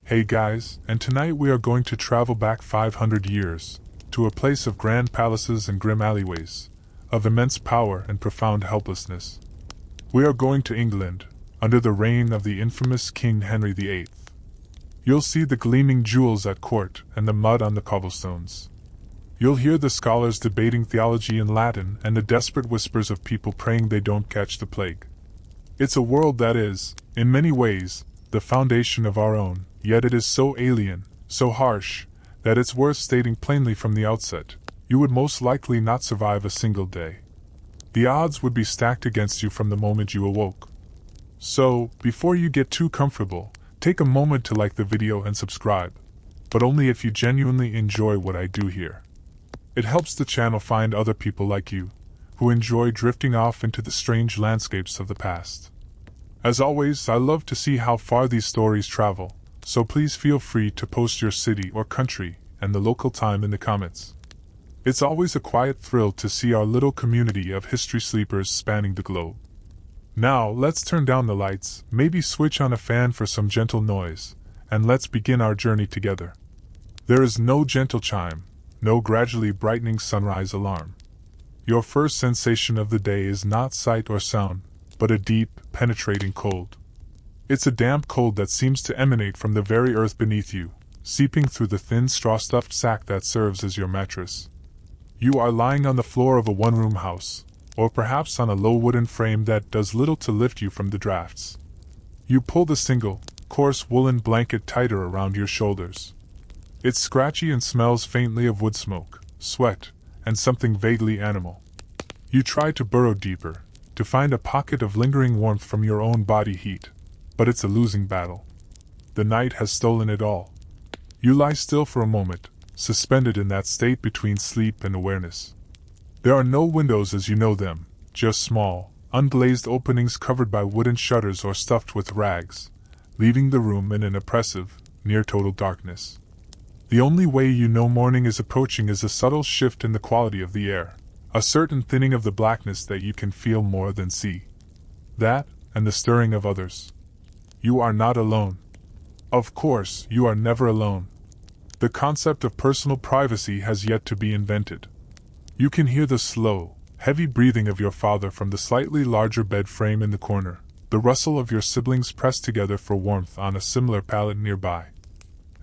Hey guys, and tonight we are going to travel back 500 years, to a place of grand palaces and grim alleyways, of immense power and profound helplessness. We are going to England, under the reign of the infamous King Henry VIII. You'll see the gleaming jewels at court and the mud on the cobblestones. You'll hear the scholars debating theology in Latin and the desperate whispers of people praying they don't catch the plague. It's a world that is, in many ways, the foundation of our own, yet it is so alien, so harsh, that it's worth stating plainly from the outset, you would most likely not survive a single day. The odds would be stacked against you from the moment you awoke. So, before you get too comfortable, take a moment to like the video and subscribe, but only if you genuinely enjoy what I do here. It helps the channel find other people like you, who enjoy drifting off into the strange landscapes of the past. As always, I love to see how far these stories travel, so please feel free to post your city or country and the local time in the comments. It's always a quiet thrill to see our little community of history sleepers spanning the globe. Now, let's turn down the lights, maybe switch on a fan for some gentle noise, and let's begin our journey together. There is no gentle chime, no gradually brightening sunrise alarm. Your first sensation of the day is not sight or sound, but a deep, penetrating cold. It's a damp cold that seems to emanate from the very earth beneath you, seeping through the thin straw-stuffed sack that serves as your mattress. You are lying on the floor of a one-room house, or perhaps on a low wooden frame that does little to lift you from the drafts. You pull the single, coarse woolen blanket tighter around your shoulders. It's scratchy and smells faintly of wood smoke, sweat, and something vaguely animal. You try to burrow deeper, to find a pocket of lingering warmth from your own body heat, but it's a losing battle. The night has stolen it all. You lie still for a moment, suspended in that state between sleep and awareness. There are no windows as you know them, just small, unglazed openings covered by wooden shutters or stuffed with rags, leaving the room in an oppressive, near-total darkness. The only way you know morning is approaching is a subtle shift in the quality of the air, a certain thinning of the blackness that you can feel more than see. That, and the stirring of others. You are not alone. Of course, you are never alone. The concept of personal privacy has yet to be invented. You can hear the slow, heavy breathing of your father from the slightly larger bed frame in the corner, the rustle of your siblings pressed together for warmth on a similar pallet nearby.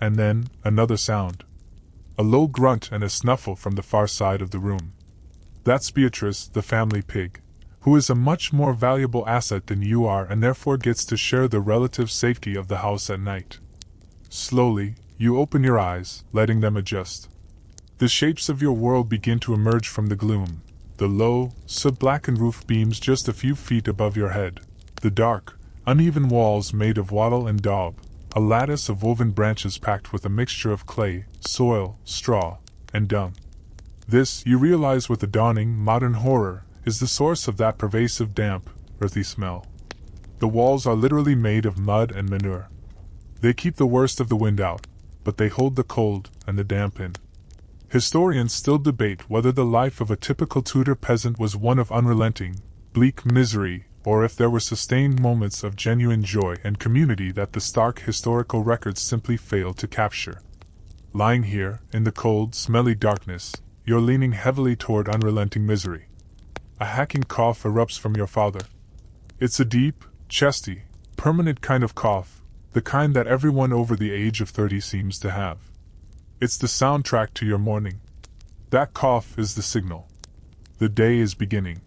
And then, another sound. A low grunt and a snuffle from the far side of the room. That's Beatrice, the family pig, who is a much more valuable asset than you are and therefore gets to share the relative safety of the house at night. Slowly, you open your eyes, letting them adjust. The shapes of your world begin to emerge from the gloom, the low, soot-blackened roof beams just a few feet above your head, the dark, uneven walls made of wattle and daub, a lattice of woven branches packed with a mixture of clay, soil, straw, and dung. This, you realize with a dawning, modern horror, is the source of that pervasive damp, earthy smell. The walls are literally made of mud and manure. They keep the worst of the wind out, but they hold the cold and the damp in. Historians still debate whether the life of a typical Tudor peasant was one of unrelenting, bleak misery, or if there were sustained moments of genuine joy and community that the stark historical records simply fail to capture. Lying here, in the cold, smelly darkness, you're leaning heavily toward unrelenting misery. A hacking cough erupts from your father. It's a deep, chesty, permanent kind of cough, the kind that everyone over the age of 30 seems to have. It's the soundtrack to your morning. That cough is the signal. The day is beginning.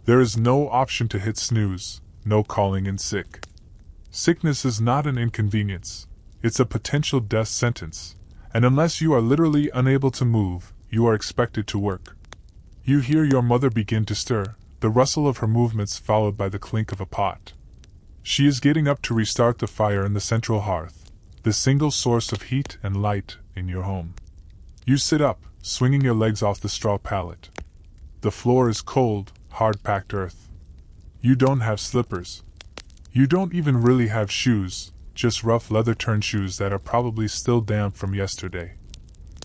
There is no option to hit snooze, no calling in sick. Sickness is not an inconvenience, it's a potential death sentence, and unless you are literally unable to move, you are expected to work. You hear your mother begin to stir, the rustle of her movements followed by the clink of a pot. She is getting up to restart the fire in the central hearth, the single source of heat and light in your home. You sit up, swinging your legs off the straw pallet. The floor is cold, hard-packed earth. You don't have slippers. You don't even really have shoes, just rough leather turn shoes that are probably still damp from yesterday.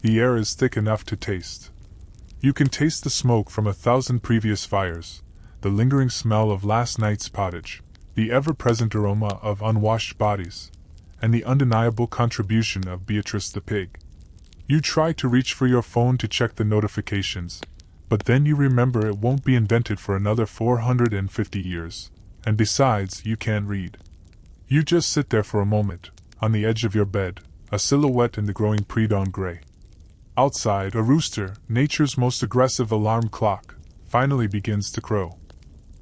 The air is thick enough to taste. You can taste the smoke from 1,000 previous fires, the lingering smell of last night's pottage, the ever-present aroma of unwashed bodies, and the undeniable contribution of Beatrice the pig. You try to reach for your phone to check the notifications, but then you remember it won't be invented for another 450 years, and besides, you can't read. You just sit there for a moment, on the edge of your bed, a silhouette in the growing pre-dawn gray. Outside, a rooster, nature's most aggressive alarm clock, finally begins to crow.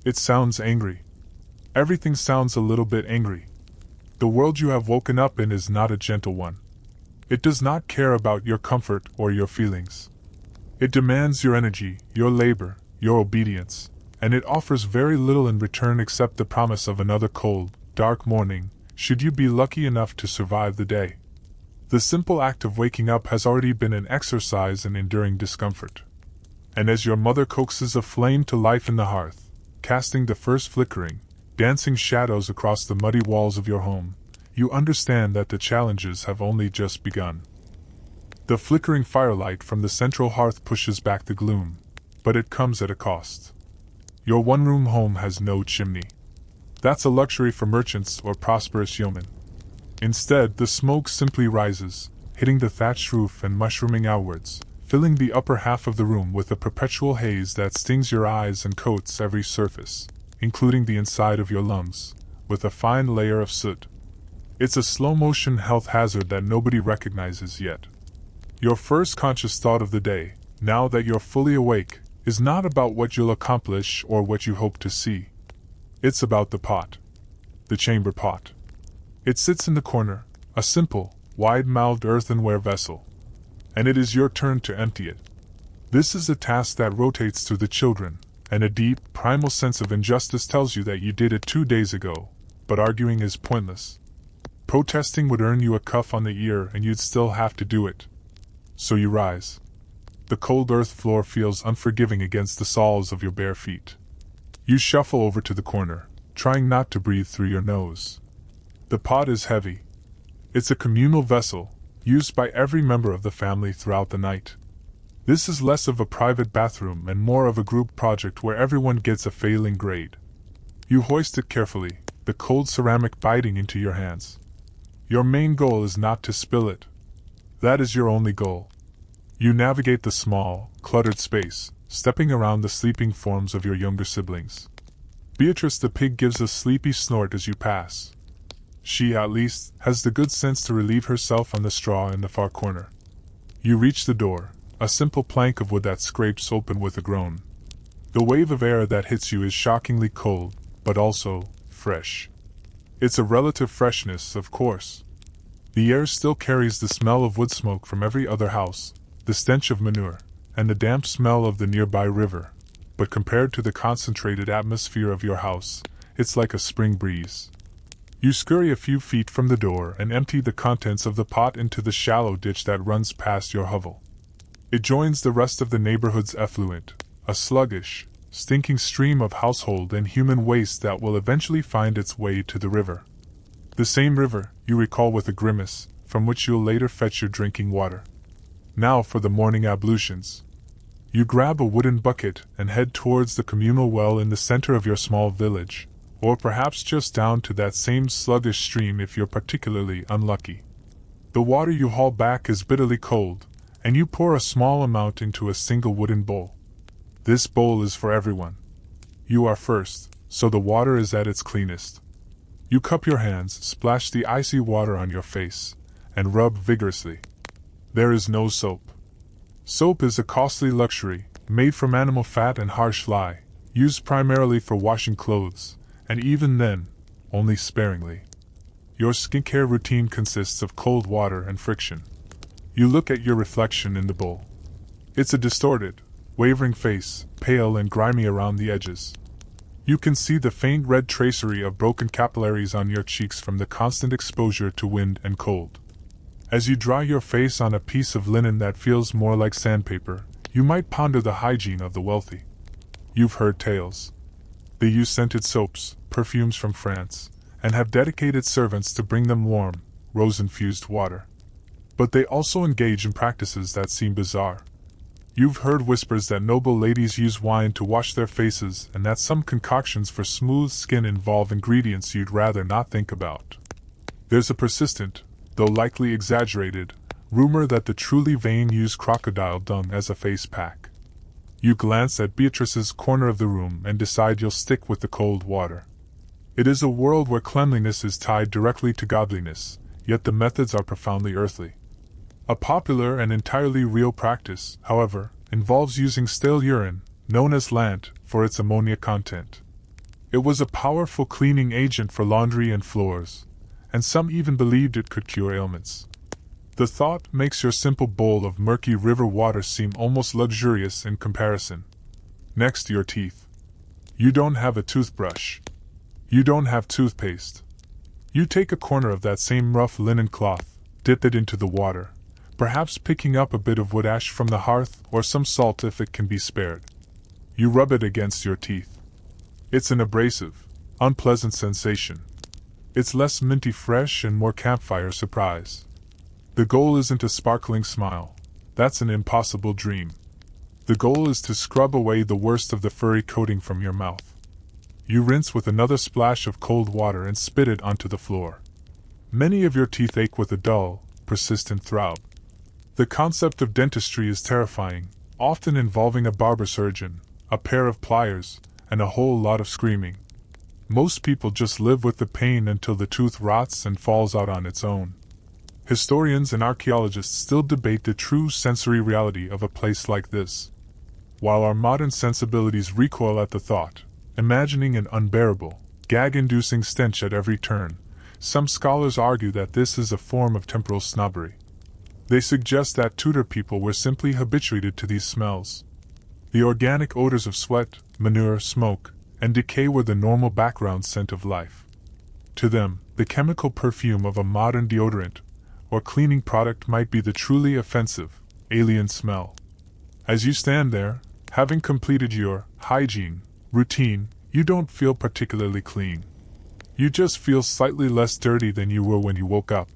It sounds angry. Everything sounds a little bit angry. The world you have woken up in is not a gentle one. It does not care about your comfort or your feelings. It demands your energy, your labor, your obedience, and it offers very little in return except the promise of another cold, dark morning, should you be lucky enough to survive the day. The simple act of waking up has already been an exercise in enduring discomfort. And as your mother coaxes a flame to life in the hearth, casting the first flickering, dancing shadows across the muddy walls of your home, you understand that the challenges have only just begun. The flickering firelight from the central hearth pushes back the gloom, but it comes at a cost. Your one-room home has no chimney. That's a luxury for merchants or prosperous yeomen. Instead, the smoke simply rises, hitting the thatched roof and mushrooming outwards, filling the upper half of the room with a perpetual haze that stings your eyes and coats every surface, including the inside of your lungs, with a fine layer of soot. It's a slow-motion health hazard that nobody recognizes yet. Your first conscious thought of the day, now that you're fully awake, is not about what you'll accomplish or what you hope to see. It's about the pot. The chamber pot. It sits in the corner, a simple, wide-mouthed earthenware vessel. And it is your turn to empty it. This is a task that rotates through the children, and a deep, primal sense of injustice tells you that you did it 2 days ago, but arguing is pointless. Protesting would earn you a cuff on the ear and you'd still have to do it. So you rise. The cold earth floor feels unforgiving against the soles of your bare feet. You shuffle over to the corner, trying not to breathe through your nose. The pot is heavy. It's a communal vessel, used by every member of the family throughout the night. This is less of a private bathroom and more of a group project where everyone gets a failing grade. You hoist it carefully, the cold ceramic biting into your hands. Your main goal is not to spill it. That is your only goal. You navigate the small, cluttered space, stepping around the sleeping forms of your younger siblings. Beatrice the pig gives a sleepy snort as you pass. She, at least, has the good sense to relieve herself on the straw in the far corner. You reach the door, a simple plank of wood that scrapes open with a groan. The wave of air that hits you is shockingly cold, but also fresh. It's a relative freshness, of course. The air still carries the smell of wood smoke from every other house, the stench of manure, and the damp smell of the nearby river, but compared to the concentrated atmosphere of your house, it's like a spring breeze. You scurry a few feet from the door and empty the contents of the pot into the shallow ditch that runs past your hovel. It joins the rest of the neighborhood's effluent, a sluggish, stinking stream of household and human waste that will eventually find its way to the river. The same river, you recall with a grimace, from which you'll later fetch your drinking water. Now for the morning ablutions. You grab a wooden bucket and head towards the communal well in the center of your small village, or perhaps just down to that same sluggish stream if you're particularly unlucky. The water you haul back is bitterly cold, and you pour a small amount into a single wooden bowl. This bowl is for everyone. You are first, so the water is at its cleanest. You cup your hands, splash the icy water on your face, and rub vigorously. There is no soap. Soap is a costly luxury, made from animal fat and harsh lye, used primarily for washing clothes, and even then, only sparingly. Your skincare routine consists of cold water and friction. You look at your reflection in the bowl. It's a distorted, wavering face, pale and grimy around the edges. You can see the faint red tracery of broken capillaries on your cheeks from the constant exposure to wind and cold. As you dry your face on a piece of linen that feels more like sandpaper, you might ponder the hygiene of the wealthy. You've heard tales. They use scented soaps, perfumes from France, and have dedicated servants to bring them warm, rose-infused water. But they also engage in practices that seem bizarre. You've heard whispers that noble ladies use wine to wash their faces and that some concoctions for smooth skin involve ingredients you'd rather not think about. There's a persistent, though likely exaggerated, rumor that the truly vain use crocodile dung as a face pack. You glance at Beatrice's corner of the room and decide you'll stick with the cold water. It is a world where cleanliness is tied directly to godliness, yet the methods are profoundly earthly. A popular and entirely real practice, however, involves using stale urine, known as lant, for its ammonia content. It was a powerful cleaning agent for laundry and floors, and some even believed it could cure ailments. The thought makes your simple bowl of murky river water seem almost luxurious in comparison. Next, your teeth. You don't have a toothbrush. You don't have toothpaste. You take a corner of that same rough linen cloth, dip it into the water, perhaps picking up a bit of wood ash from the hearth or some salt if it can be spared. You rub it against your teeth. It's an abrasive, unpleasant sensation. It's less minty fresh and more campfire surprise. The goal isn't a sparkling smile. That's an impossible dream. The goal is to scrub away the worst of the furry coating from your mouth. You rinse with another splash of cold water and spit it onto the floor. Many of your teeth ache with a dull, persistent throb. The concept of dentistry is terrifying, often involving a barber surgeon, a pair of pliers, and a whole lot of screaming. Most people just live with the pain until the tooth rots and falls out on its own. Historians and archaeologists still debate the true sensory reality of a place like this. While our modern sensibilities recoil at the thought, imagining an unbearable, gag-inducing stench at every turn, some scholars argue that this is a form of temporal snobbery. They suggest that Tudor people were simply habituated to these smells. The organic odors of sweat, manure, smoke, and decay were the normal background scent of life. To them, the chemical perfume of a modern deodorant or cleaning product might be the truly offensive, alien smell. As you stand there, having completed your hygiene routine, you don't feel particularly clean. You just feel slightly less dirty than you were when you woke up.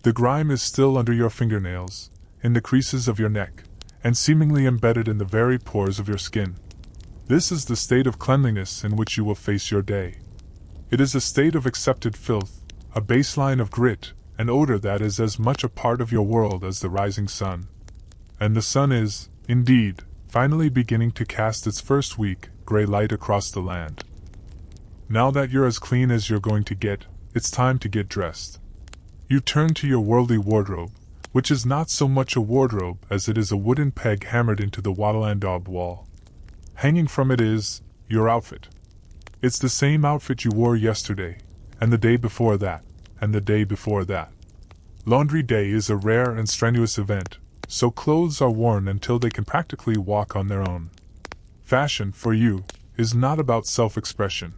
The grime is still under your fingernails, in the creases of your neck, and seemingly embedded in the very pores of your skin. This is the state of cleanliness in which you will face your day. It is a state of accepted filth, a baseline of grit, an odor that is as much a part of your world as the rising sun. And the sun is, indeed, finally beginning to cast its first weak, gray light across the land. Now that you're as clean as you're going to get, it's time to get dressed. You turn to your worldly wardrobe, which is not so much a wardrobe as it is a wooden peg hammered into the wattle and daub wall. Hanging from it is your outfit. It's the same outfit you wore yesterday, and the day before that, and the day before that. Laundry day is a rare and strenuous event, so clothes are worn until they can practically walk on their own. Fashion, for you, is not about self-expression.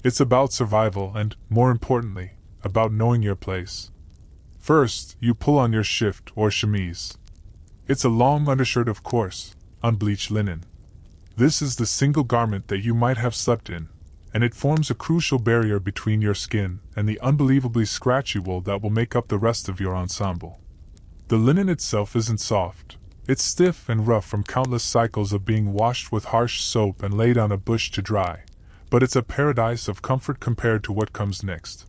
It's about survival and, more importantly, about knowing your place. First, you pull on your shift or chemise. It's a long undershirt, of course, unbleached linen. This is the single garment that you might have slept in, and it forms a crucial barrier between your skin and the unbelievably scratchy wool that will make up the rest of your ensemble. The linen itself isn't soft. It's stiff and rough from countless cycles of being washed with harsh soap and laid on a bush to dry, but it's a paradise of comfort compared to what comes next.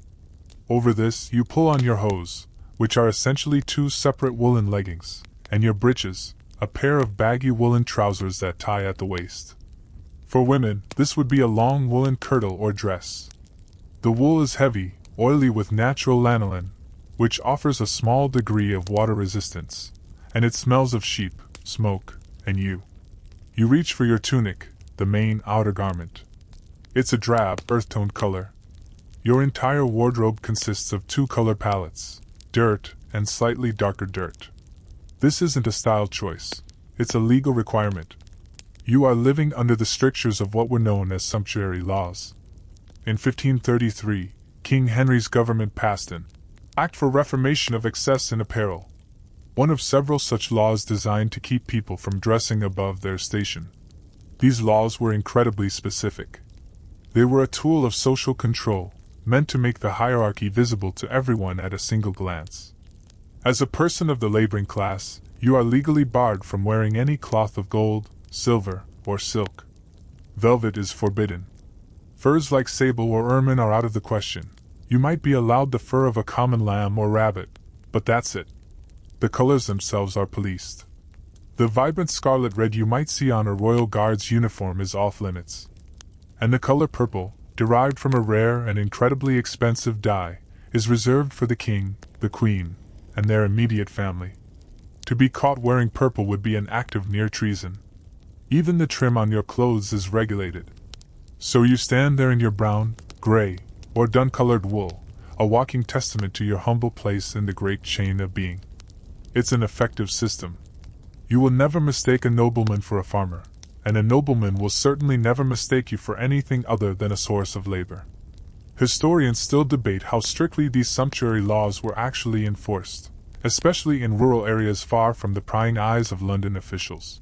Over this, you pull on your hose, which are essentially two separate woolen leggings, and your breeches, a pair of baggy woolen trousers that tie at the waist. For women, this would be a long woolen kirtle or dress. The wool is heavy, oily with natural lanolin, which offers a small degree of water resistance, and it smells of sheep, smoke, and you. You reach for your tunic, the main outer garment. It's a drab, earth-toned color. Your entire wardrobe consists of two color palettes, dirt and slightly darker dirt. This isn't a style choice. It's a legal requirement. You are living under the strictures of what were known as sumptuary laws. In 1533, King Henry's government passed an Act for Reformation of Excess in Apparel, one of several such laws designed to keep people from dressing above their station. These laws were incredibly specific. They were a tool of social control, meant to make the hierarchy visible to everyone at a single glance. As a person of the laboring class, you are legally barred from wearing any cloth of gold, silver, or silk. Velvet is forbidden. Furs like sable or ermine are out of the question. You might be allowed the fur of a common lamb or rabbit, but that's it. The colors themselves are policed. The vibrant scarlet red you might see on a Royal Guard's uniform is off limits. And the color purple, derived from a rare and incredibly expensive dye, is reserved for the king, the queen, and their immediate family. To be caught wearing purple would be an act of near treason. Even the trim on your clothes is regulated. So you stand there in your brown, gray, or dun-colored wool, a walking testament to your humble place in the great chain of being. It's an effective system. You will never mistake a nobleman for a farmer, and a nobleman will certainly never mistake you for anything other than a source of labor. Historians still debate how strictly these sumptuary laws were actually enforced, especially in rural areas far from the prying eyes of London officials.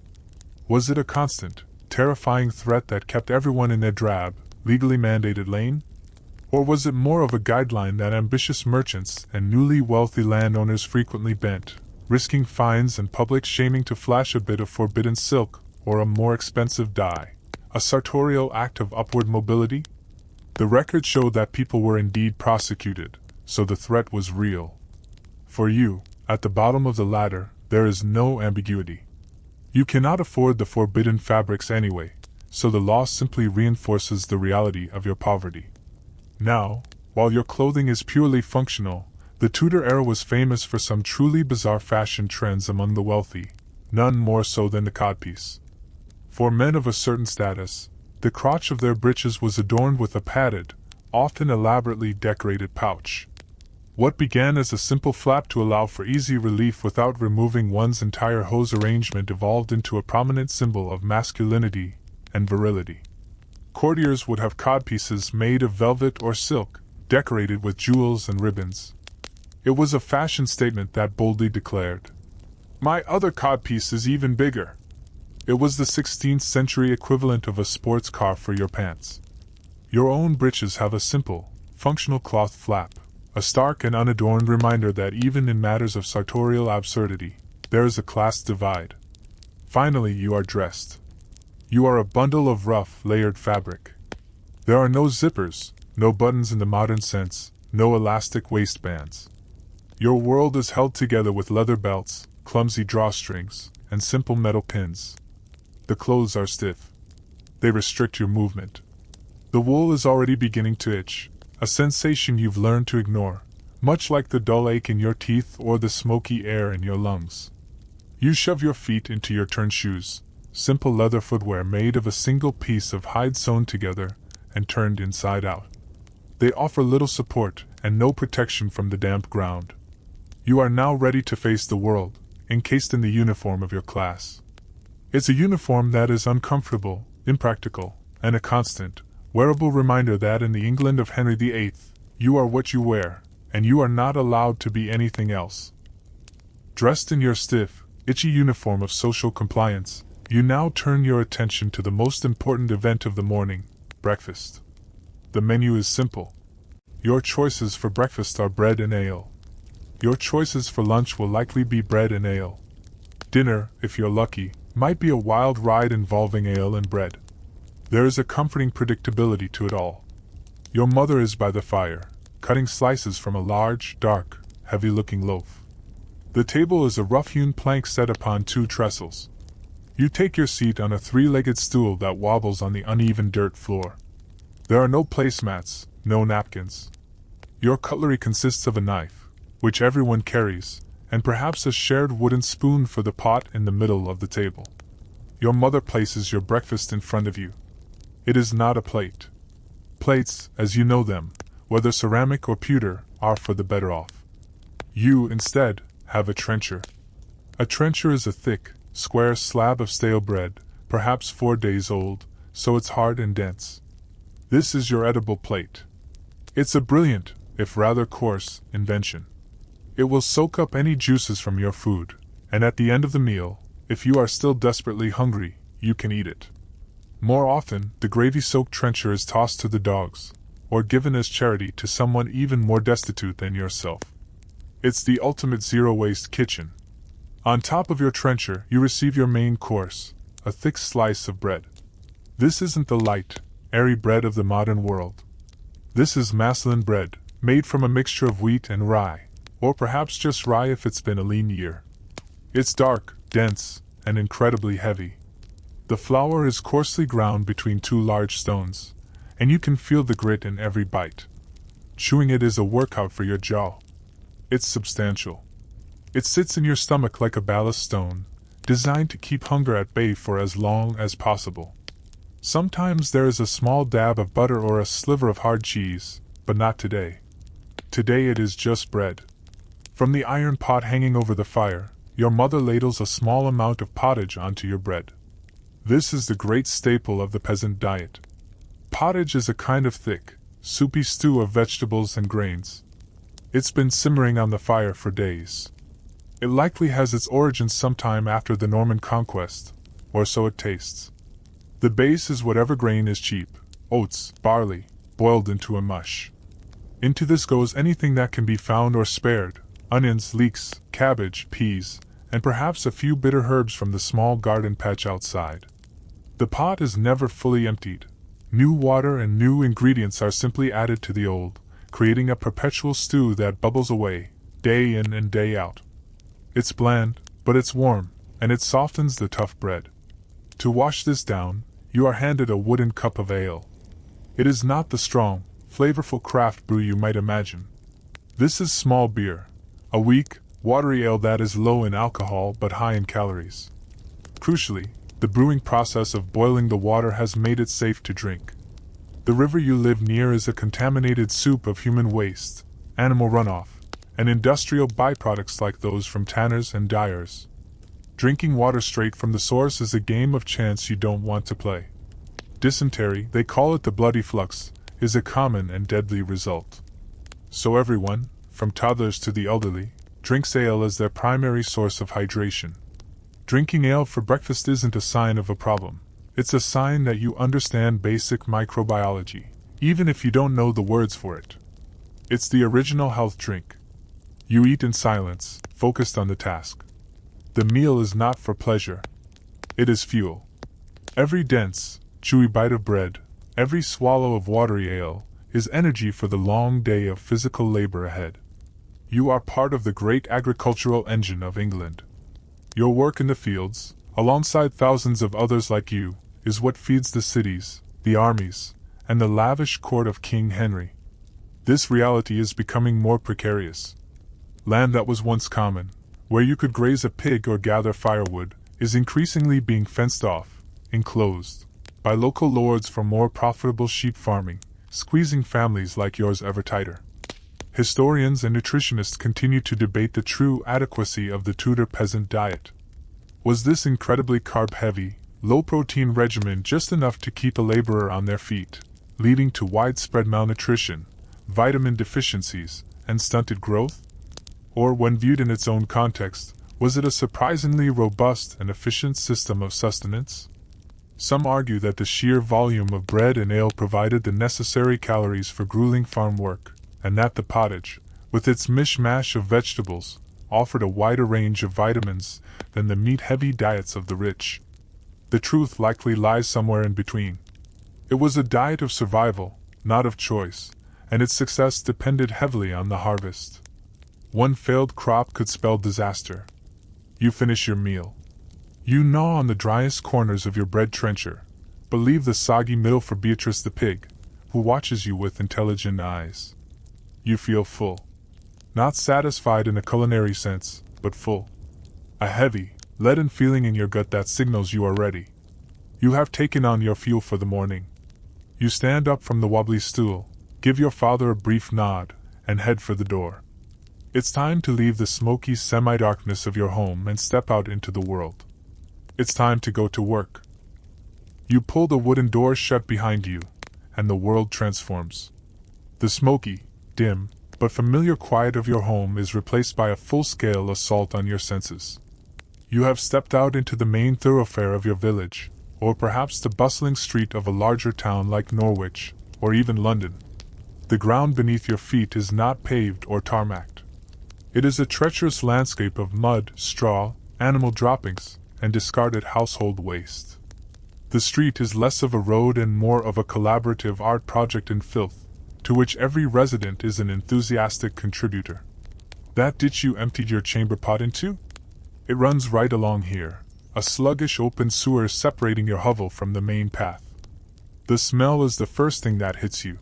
Was it a constant, terrifying threat that kept everyone in their drab, legally mandated lane? Or was it more of a guideline that ambitious merchants and newly wealthy landowners frequently bent, risking fines and public shaming to flash a bit of forbidden silk or a more expensive dye, a sartorial act of upward mobility? The records show that people were indeed prosecuted, so the threat was real. For you, at the bottom of the ladder, there is no ambiguity. You cannot afford the forbidden fabrics anyway, so the law simply reinforces the reality of your poverty. Now, while your clothing is purely functional, the Tudor era was famous for some truly bizarre fashion trends among the wealthy, none more so than the codpiece. For men of a certain status, the crotch of their breeches was adorned with a padded, often elaborately decorated pouch. What began as a simple flap to allow for easy relief without removing one's entire hose arrangement evolved into a prominent symbol of masculinity and virility. Courtiers would have codpieces made of velvet or silk, decorated with jewels and ribbons. It was a fashion statement that boldly declared, "My other codpiece is even bigger." It was the 16th century equivalent of a sports car for your pants. Your own breeches have a simple, functional cloth flap, a stark and unadorned reminder that even in matters of sartorial absurdity, there is a class divide. Finally, you are dressed. You are a bundle of rough, layered fabric. There are no zippers, no buttons in the modern sense, no elastic waistbands. Your world is held together with leather belts, clumsy drawstrings, and simple metal pins. The clothes are stiff. They restrict your movement. The wool is already beginning to itch, a sensation you've learned to ignore, much like the dull ache in your teeth or the smoky air in your lungs. You shove your feet into your turn shoes, simple leather footwear made of a single piece of hide sewn together and turned inside out. They offer little support and no protection from the damp ground. You are now ready to face the world, encased in the uniform of your class. It's a uniform that is uncomfortable, impractical, and a constant, wearable reminder that in the England of Henry VIII, you are what you wear, and you are not allowed to be anything else. Dressed in your stiff, itchy uniform of social compliance, you now turn your attention to the most important event of the morning, breakfast. The menu is simple. Your choices for breakfast are bread and ale. Your choices for lunch will likely be bread and ale. Dinner, if you're lucky, might be a wild ride involving ale and bread. There is a comforting predictability to it all. Your mother is by the fire, cutting slices from a large, dark, heavy-looking loaf. The table is a rough-hewn plank set upon two trestles. You take your seat on a three-legged stool that wobbles on the uneven dirt floor. There are no placemats, no napkins. Your cutlery consists of a knife, which everyone carries, and perhaps a shared wooden spoon for the pot in the middle of the table. Your mother places your breakfast in front of you. It is not a plate. Plates, as you know them, whether ceramic or pewter, are for the better off. You, instead, have a trencher. A trencher is a thick, square slab of stale bread, perhaps 4 days old, so it's hard and dense. This is your edible plate. It's a brilliant, if rather coarse, invention. It will soak up any juices from your food, and at the end of the meal, if you are still desperately hungry, you can eat it. More often, the gravy-soaked trencher is tossed to the dogs, or given as charity to someone even more destitute than yourself. It's the ultimate zero-waste kitchen. On top of your trencher, you receive your main course, a thick slice of bread. This isn't the light, airy bread of the modern world. This is Maslin bread, made from a mixture of wheat and rye, or perhaps just rye if it's been a lean year. It's dark, dense, and incredibly heavy. The flour is coarsely ground between two large stones, and you can feel the grit in every bite. Chewing it is a workout for your jaw. It's substantial. It sits in your stomach like a ballast stone, designed to keep hunger at bay for as long as possible. Sometimes there is a small dab of butter or a sliver of hard cheese, but not today. Today it is just bread. From the iron pot hanging over the fire, your mother ladles a small amount of pottage onto your bread. This is the great staple of the peasant diet. Pottage is a kind of thick, soupy stew of vegetables and grains. It's been simmering on the fire for days. It likely has its origins sometime after the Norman conquest, or so it tastes. The base is whatever grain is cheap, oats, barley, boiled into a mush. Into this goes anything that can be found or spared, onions, leeks, cabbage, peas, and perhaps a few bitter herbs from the small garden patch outside. The pot is never fully emptied. New water and new ingredients are simply added to the old, creating a perpetual stew that bubbles away, day in and day out. It's bland, but it's warm, and it softens the tough bread. To wash this down, you are handed a wooden cup of ale. It is not the strong, flavorful craft brew you might imagine. This is small beer, a weak, watery ale that is low in alcohol but high in calories. Crucially, the brewing process of boiling the water has made it safe to drink. The river you live near is a contaminated soup of human waste, animal runoff, and industrial byproducts like those from tanners and dyers. Drinking water straight from the source is a game of chance you don't want to play. Dysentery, they call it the bloody flux, is a common and deadly result. So everyone, from toddlers to the elderly, drinks ale as their primary source of hydration. Drinking ale for breakfast isn't a sign of a problem. It's a sign that you understand basic microbiology, even if you don't know the words for it. It's the original health drink. You eat in silence, focused on the task. The meal is not for pleasure. It is fuel. Every dense, chewy bite of bread, every swallow of watery ale, is energy for the long day of physical labor ahead. You are part of the great agricultural engine of England. Your work in the fields, alongside thousands of others like you, is what feeds the cities, the armies, and the lavish court of King Henry. This reality is becoming more precarious. Land that was once common, where you could graze a pig or gather firewood, is increasingly being fenced off, enclosed, by local lords for more profitable sheep farming, squeezing families like yours ever tighter. Historians and nutritionists continue to debate the true adequacy of the Tudor peasant diet. Was this incredibly carb-heavy, low-protein regimen just enough to keep a laborer on their feet, leading to widespread malnutrition, vitamin deficiencies, and stunted growth? Or, when viewed in its own context, was it a surprisingly robust and efficient system of sustenance? Some argue that the sheer volume of bread and ale provided the necessary calories for grueling farm work, and that the pottage, with its mishmash of vegetables, offered a wider range of vitamins than the meat-heavy diets of the rich. The truth likely lies somewhere in between. It was a diet of survival, not of choice, and its success depended heavily on the harvest. One failed crop could spell disaster. You finish your meal. You gnaw on the driest corners of your bread trencher, but leave the soggy middle for Beatrice the pig, who watches you with intelligent eyes. You feel full. Not satisfied in a culinary sense, but full. A heavy, leaden feeling in your gut that signals you are ready. You have taken on your fuel for the morning. You stand up from the wobbly stool, give your father a brief nod, and head for the door. It's time to leave the smoky semi-darkness of your home and step out into the world. It's time to go to work. You pull the wooden door shut behind you, and the world transforms. The smoky, dim, but familiar quiet of your home is replaced by a full-scale assault on your senses. You have stepped out into the main thoroughfare of your village, or perhaps the bustling street of a larger town like Norwich, or even London. The ground beneath your feet is not paved or tarmacked. It is a treacherous landscape of mud, straw, animal droppings, and discarded household waste. The street is less of a road and more of a collaborative art project in filth, to which every resident is an enthusiastic contributor. That ditch you emptied your chamber pot into? It runs right along here, a sluggish open sewer separating your hovel from the main path. The smell is the first thing that hits you.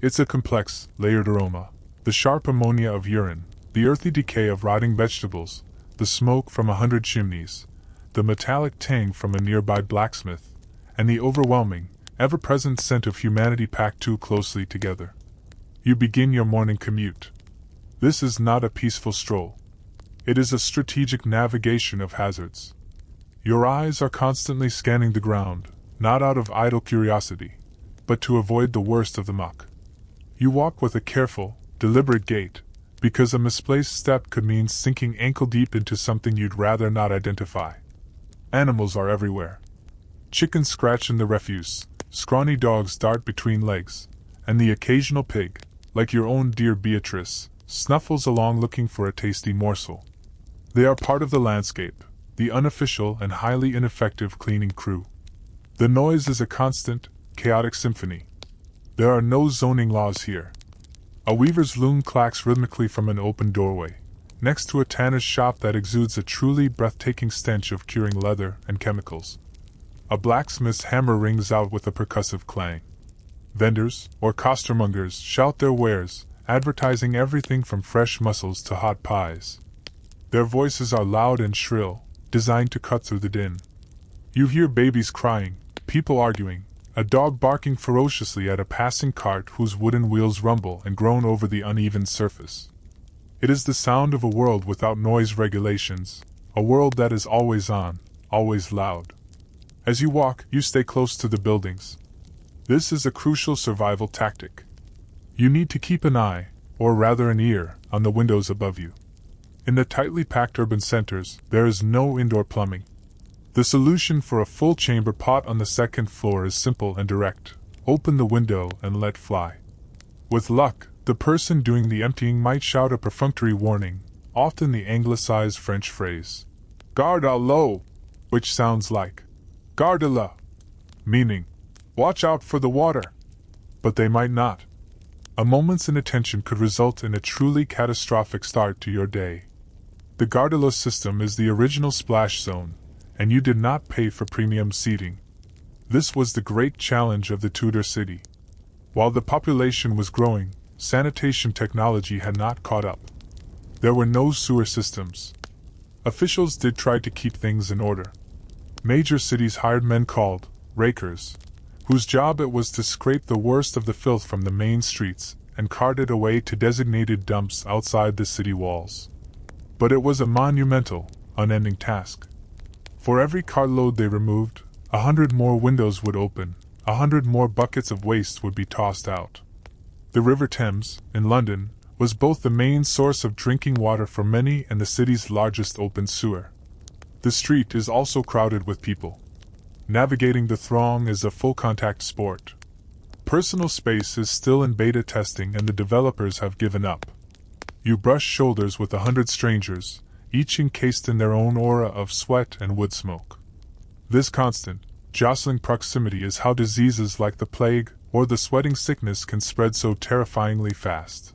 It's a complex, layered aroma, the sharp ammonia of urine, the earthy decay of rotting vegetables, the smoke from 100 chimneys, the metallic tang from a nearby blacksmith, and the overwhelming, ever-present scent of humanity packed too closely together. You begin your morning commute. This is not a peaceful stroll. It is a strategic navigation of hazards. Your eyes are constantly scanning the ground, not out of idle curiosity, but to avoid the worst of the muck. You walk with a careful, deliberate gait, because a misplaced step could mean sinking ankle-deep into something you'd rather not identify. Animals are everywhere. Chickens scratch in the refuse, scrawny dogs dart between legs, and the occasional pig, like your own dear Beatrice, snuffles along looking for a tasty morsel. They are part of the landscape, the unofficial and highly ineffective cleaning crew. The noise is a constant, chaotic symphony. There are no zoning laws here. A weaver's loom clacks rhythmically from an open doorway, next to a tanner's shop that exudes a truly breathtaking stench of curing leather and chemicals. A blacksmith's hammer rings out with a percussive clang. Vendors, or costermongers, shout their wares, advertising everything from fresh mussels to hot pies. Their voices are loud and shrill, designed to cut through the din. You hear babies crying, people arguing, a dog barking ferociously at a passing cart whose wooden wheels rumble and groan over the uneven surface. It is the sound of a world without noise regulations, a world that is always on, always loud. As you walk, you stay close to the buildings. This is a crucial survival tactic. You need to keep an eye, or rather an ear, on the windows above you. In the tightly packed urban centers, there is no indoor plumbing. The solution for a full chamber pot on the second floor is simple and direct. Open the window and let fly. With luck, the person doing the emptying might shout a perfunctory warning, often the anglicized French phrase, "Garde à l'eau," which sounds like, "Garde-la," meaning, "Watch out for the water." But they might not. A moment's inattention could result in a truly catastrophic start to your day. The Garde-la system is the original splash zone, and you did not pay for premium seating. This was the great challenge of the Tudor city. While the population was growing, sanitation technology had not caught up. There were no sewer systems. Officials did try to keep things in order. Major cities hired men called rakers, whose job it was to scrape the worst of the filth from the main streets and cart it away to designated dumps outside the city walls. But it was a monumental, unending task. For every cartload they removed, 100 more windows would open, 100 more buckets of waste would be tossed out. The River Thames, in London, was both the main source of drinking water for many and the city's largest open sewer. The street is also crowded with people. Navigating the throng is a full-contact sport. Personal space is still in beta testing and the developers have given up. You brush shoulders with 100 strangers, each encased in their own aura of sweat and wood smoke. This constant, jostling proximity is how diseases like the plague or the sweating sickness can spread so terrifyingly fast.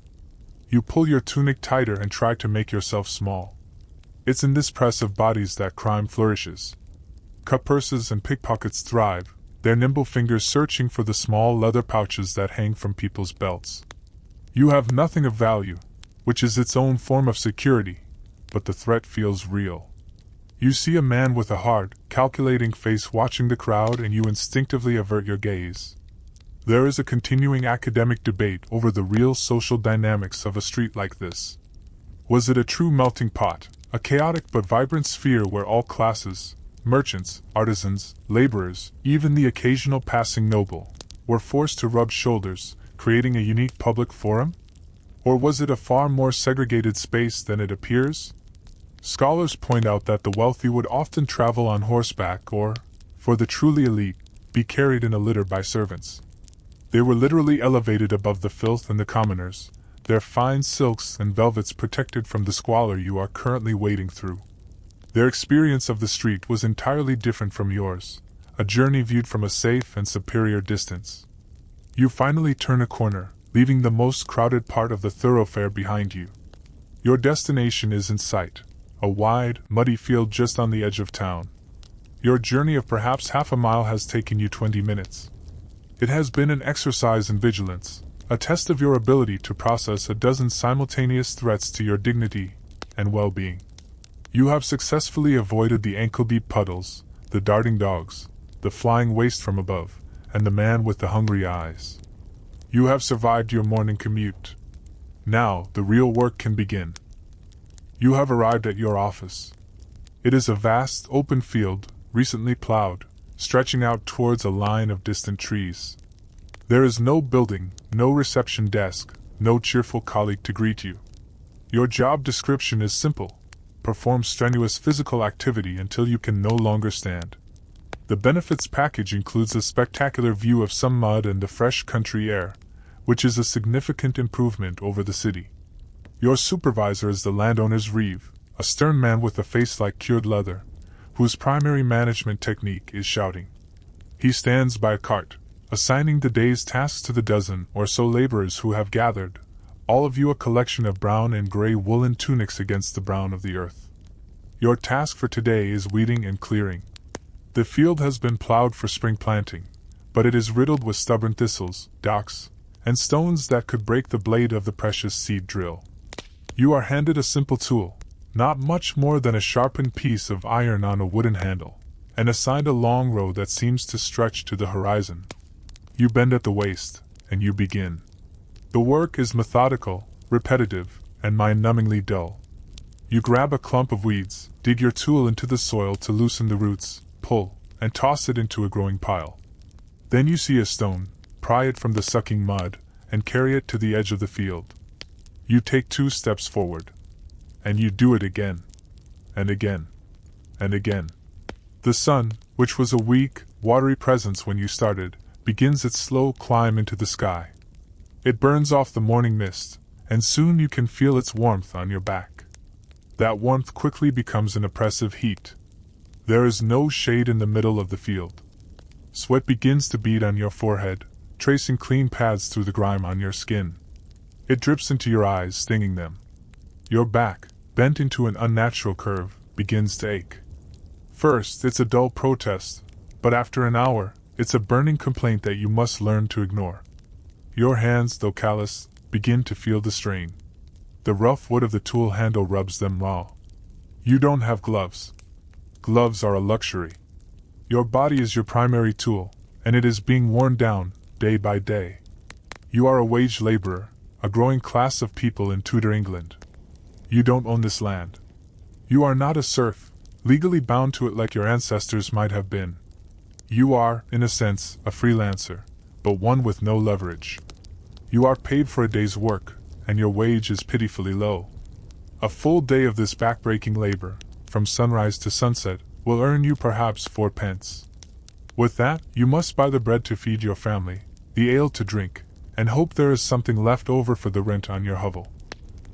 You pull your tunic tighter and try to make yourself small. It's in this press of bodies that crime flourishes. Cut purses and pickpockets thrive, their nimble fingers searching for the small leather pouches that hang from people's belts. You have nothing of value, which is its own form of security, but the threat feels real. You see a man with a hard, calculating face watching the crowd and you instinctively avert your gaze. There is a continuing academic debate over the real social dynamics of a street like this. Was it a true melting pot, a chaotic but vibrant sphere where all classes, merchants, artisans, laborers, even the occasional passing noble, were forced to rub shoulders, creating a unique public forum? Or was it a far more segregated space than it appears? Scholars point out that the wealthy would often travel on horseback or, for the truly elite, be carried in a litter by servants. They were literally elevated above the filth and the commoners, their fine silks and velvets protected from the squalor you are currently wading through. Their experience of the street was entirely different from yours, a journey viewed from a safe and superior distance. You finally turn a corner, leaving the most crowded part of the thoroughfare behind you. Your destination is in sight, a wide, muddy field just on the edge of town. Your journey of perhaps half a mile has taken you 20 minutes. It has been an exercise in vigilance, a test of your ability to process a dozen simultaneous threats to your dignity and well-being. You have successfully avoided the ankle-deep puddles, the darting dogs, the flying waste from above, and the man with the hungry eyes. You have survived your morning commute. Now, the real work can begin. You have arrived at your office. It is a vast, open field, recently plowed, stretching out towards a line of distant trees. There is no building, no reception desk, no cheerful colleague to greet you. Your job description is simple: perform strenuous physical activity until you can no longer stand. The benefits package includes a spectacular view of some mud and the fresh country air, which is a significant improvement over the city. Your supervisor is the landowner's reeve, a stern man with a face like cured leather, whose primary management technique is shouting. He stands by a cart, assigning the day's tasks to the dozen or so laborers who have gathered, all of you a collection of brown and gray woolen tunics against the brown of the earth. Your task for today is weeding and clearing. The field has been plowed for spring planting, but it is riddled with stubborn thistles, docks, and stones that could break the blade of the precious seed drill. You are handed a simple tool, not much more than a sharpened piece of iron on a wooden handle, and assigned a long row that seems to stretch to the horizon. You bend at the waist, and you begin. The work is methodical, repetitive, and mind-numbingly dull. You grab a clump of weeds, dig your tool into the soil to loosen the roots, pull, and toss it into a growing pile. Then you see a stone, pry it from the sucking mud, and carry it to the edge of the field. You take 2 steps forward. And you do it again. And again. And again. The sun, which was a weak, watery presence when you started, begins its slow climb into the sky. It burns off the morning mist, and soon you can feel its warmth on your back. That warmth quickly becomes an oppressive heat. There is no shade in the middle of the field. Sweat begins to bead on your forehead, tracing clean paths through the grime on your skin. It drips into your eyes, stinging them. Your back, bent into an unnatural curve, begins to ache. First, it's a dull protest, but after an hour, it's a burning complaint that you must learn to ignore. Your hands, though callous, begin to feel the strain. The rough wood of the tool handle rubs them raw. You don't have gloves. Gloves are a luxury. Your body is your primary tool, and it is being worn down, day by day. You are a wage laborer, a growing class of people in Tudor England. You don't own this land. You are not a serf, legally bound to it like your ancestors might have been. You are, in a sense, a freelancer, but one with no leverage. You are paid for a day's work, and your wage is pitifully low. A full day of this backbreaking labor, from sunrise to sunset, will earn you perhaps 4 pence. With that, you must buy the bread to feed your family, the ale to drink, and hope there is something left over for the rent on your hovel.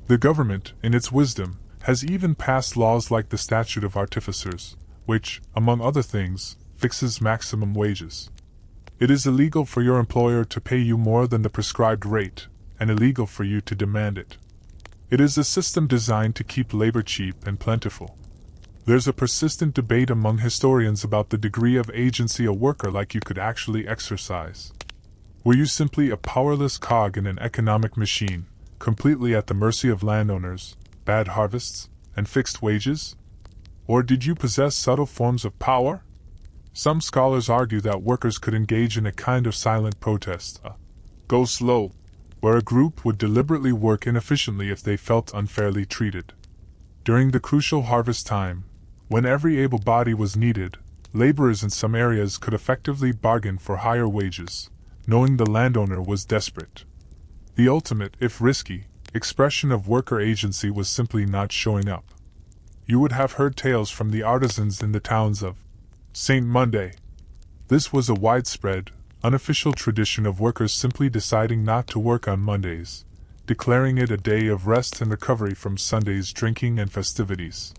The government, in its wisdom, has even passed laws like the Statute of Artificers, which, among other things, fixes maximum wages. It is illegal for your employer to pay you more than the prescribed rate, and illegal for you to demand it. It is a system designed to keep labor cheap and plentiful. There's a persistent debate among historians about the degree of agency a worker like you could actually exercise. Were you simply a powerless cog in an economic machine, completely at the mercy of landowners, bad harvests, and fixed wages? Or did you possess subtle forms of power? Some scholars argue that workers could engage in a kind of silent protest, a go slow, where a group would deliberately work inefficiently if they felt unfairly treated. During the crucial harvest time, when every able body was needed, laborers in some areas could effectively bargain for higher wages, knowing the landowner was desperate. The ultimate, if risky, expression of worker agency was simply not showing up. You would have heard tales from the artisans in the towns of St. Monday. This was a widespread, unofficial tradition of workers simply deciding not to work on Mondays, declaring it a day of rest and recovery from Sunday's drinking and festivities.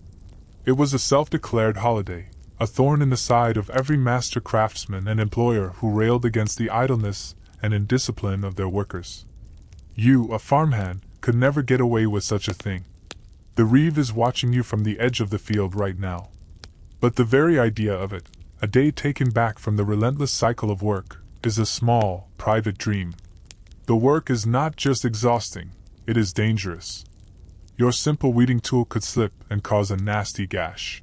It was a self-declared holiday, a thorn in the side of every master craftsman and employer who railed against the idleness and indiscipline of their workers. You, a farmhand, could never get away with such a thing. The reeve is watching you from the edge of the field right now. But the very idea of it, a day taken back from the relentless cycle of work, is a small, private dream. The work is not just exhausting, it is dangerous. Your simple weeding tool could slip and cause a nasty gash.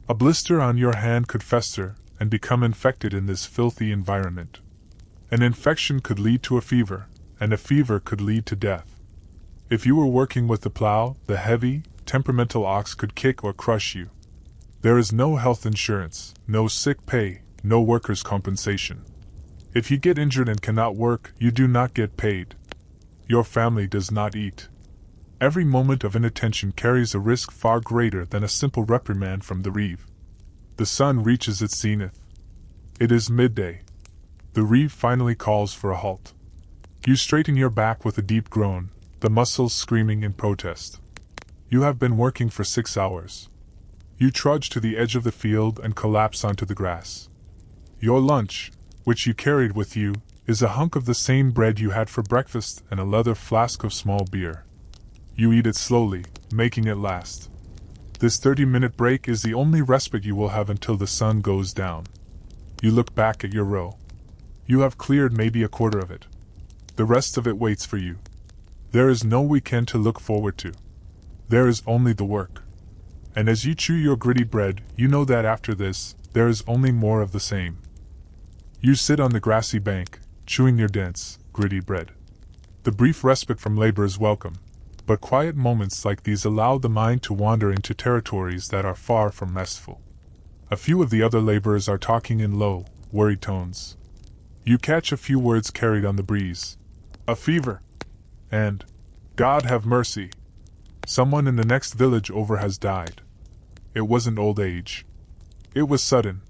A blister on your hand could fester and become infected in this filthy environment. An infection could lead to a fever, and a fever could lead to death. If you were working with the plow, the heavy, temperamental ox could kick or crush you. There is no health insurance, no sick pay, no workers' compensation. If you get injured and cannot work, you do not get paid. Your family does not eat. Every moment of inattention carries a risk far greater than a simple reprimand from the reeve. The sun reaches its zenith. It is midday. The reeve finally calls for a halt. You straighten your back with a deep groan, the muscles screaming in protest. You have been working for 6 hours. You trudge to the edge of the field and collapse onto the grass. Your lunch, which you carried with you, is a hunk of the same bread you had for breakfast and a leather flask of small beer. You eat it slowly, making it last. This 30-minute break is the only respite you will have until the sun goes down. You look back at your row. You have cleared maybe a quarter of it. The rest of it waits for you. There is no weekend to look forward to. There is only the work. And as you chew your gritty bread, you know that after this, there is only more of the same. You sit on the grassy bank, chewing your dense, gritty bread. The brief respite from labor is welcome, but quiet moments like these allow the mind to wander into territories that are far from restful. A few of the other laborers are talking in low, worried tones. You catch a few words carried on the breeze. A fever. And, God have mercy. Someone in the next village over has died. It wasn't old age. It was sudden.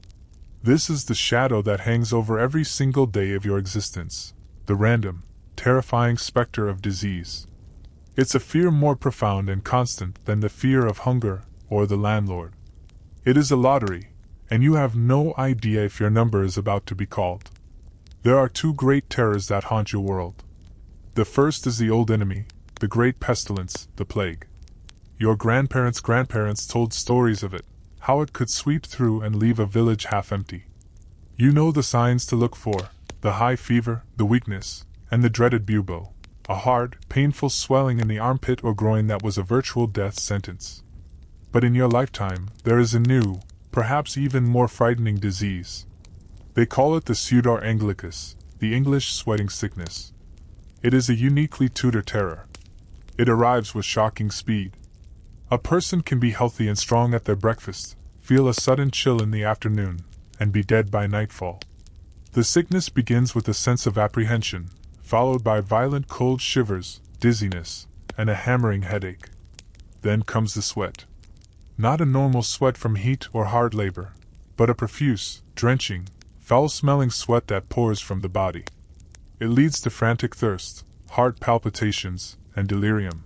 This is the shadow that hangs over every single day of your existence, the random, terrifying specter of disease. It's a fear more profound and constant than the fear of hunger or the landlord. It is a lottery, and you have no idea if your number is about to be called. There are 2 great terrors that haunt your world. The first is the old enemy, the great pestilence, the plague. Your grandparents' told stories of it, how it could sweep through and leave a village half empty. You know the signs to look for, the high fever, the weakness, and the dreaded bubo, a hard, painful swelling in the armpit or groin that was a virtual death sentence. But in your lifetime, there is a new, perhaps even more frightening disease. They call it the Sudor Anglicus, the English sweating sickness. It is a uniquely Tudor terror. It arrives with shocking speed. A person can be healthy and strong at their breakfast, feel a sudden chill in the afternoon, and be dead by nightfall. The sickness begins with a sense of apprehension, followed by violent cold shivers, dizziness, and a hammering headache. Then comes the sweat. Not a normal sweat from heat or hard labor, but a profuse, drenching, foul-smelling sweat that pours from the body. It leads to frantic thirst, heart palpitations, and delirium.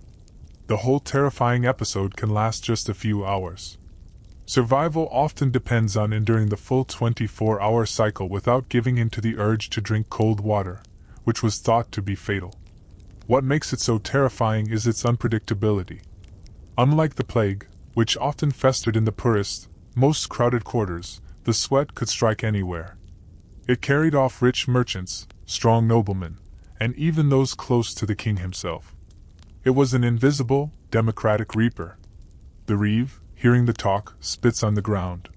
The whole terrifying episode can last just a few hours. Survival often depends on enduring the full 24-hour cycle without giving in to the urge to drink cold water, which was thought to be fatal. What makes it so terrifying is its unpredictability. Unlike the plague, which often festered in the poorest, most crowded quarters, the sweat could strike anywhere. It carried off rich merchants, strong noblemen, and even those close to the king himself. It was an invisible, democratic reaper. The reeve, hearing the talk, spits on the ground.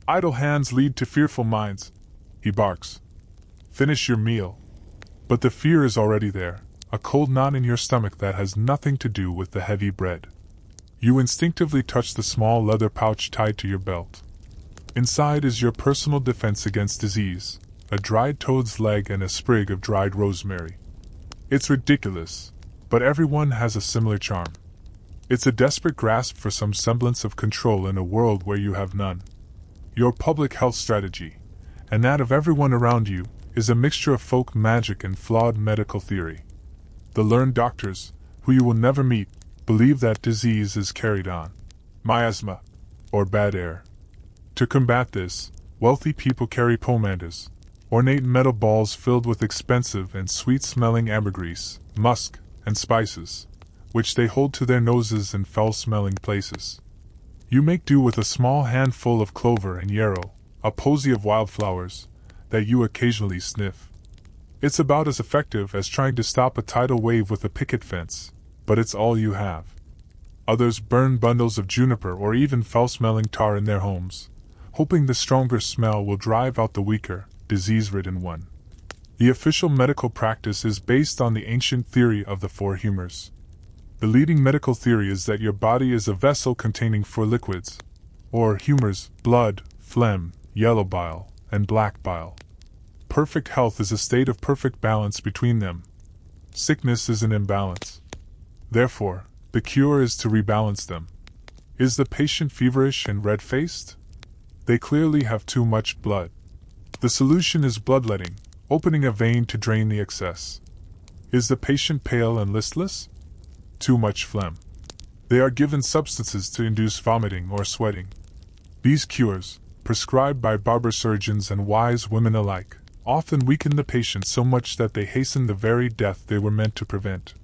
Idle hands lead to fearful minds, he barks. Finish your meal. But the fear is already there, a cold knot in your stomach that has nothing to do with the heavy bread. You instinctively touch the small leather pouch tied to your belt. Inside is your personal defense against disease, a dried toad's leg and a sprig of dried rosemary. It's ridiculous, but everyone has a similar charm. It's a desperate grasp for some semblance of control in a world where you have none. Your public health strategy, and that of everyone around you, is a mixture of folk magic and flawed medical theory. The learned doctors, who you will never meet, believe that disease is carried on. Miasma, or bad air. To combat this, wealthy people carry pomanders, ornate metal balls filled with expensive and sweet-smelling ambergris, musk, and spices, which they hold to their noses in foul-smelling places. You make do with a small handful of clover and yarrow, a posy of wildflowers, that you occasionally sniff. It's about as effective as trying to stop a tidal wave with a picket fence, but it's all you have. Others burn bundles of juniper or even foul-smelling tar in their homes, hoping the stronger smell will drive out the weaker, disease-ridden one. The official medical practice is based on the ancient theory of the four humors. The leading medical theory is that your body is a vessel containing four liquids, or humors: blood, phlegm, yellow bile, and black bile. Perfect health is a state of perfect balance between them. Sickness is an imbalance. Therefore, the cure is to rebalance them. Is the patient feverish and red-faced? They clearly have too much blood. The solution is bloodletting, opening a vein to drain the excess. Is the patient pale and listless? Too much phlegm. They are given substances to induce vomiting or sweating. These cures, prescribed by barber surgeons and wise women alike, often weaken the patient so much that they hasten the very death they were meant to prevent.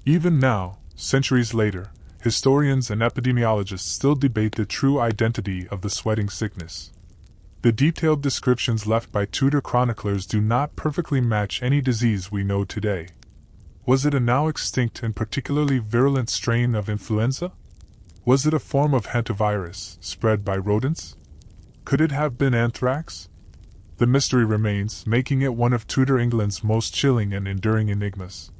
Even now, centuries later, historians and epidemiologists still debate the true identity of the sweating sickness. The detailed descriptions left by Tudor chroniclers do not perfectly match any disease we know today. Was it a now extinct and particularly virulent strain of influenza? Was it a form of hantavirus spread by rodents? Could it have been anthrax? The mystery remains, making it one of Tudor England's most chilling and enduring enigmas.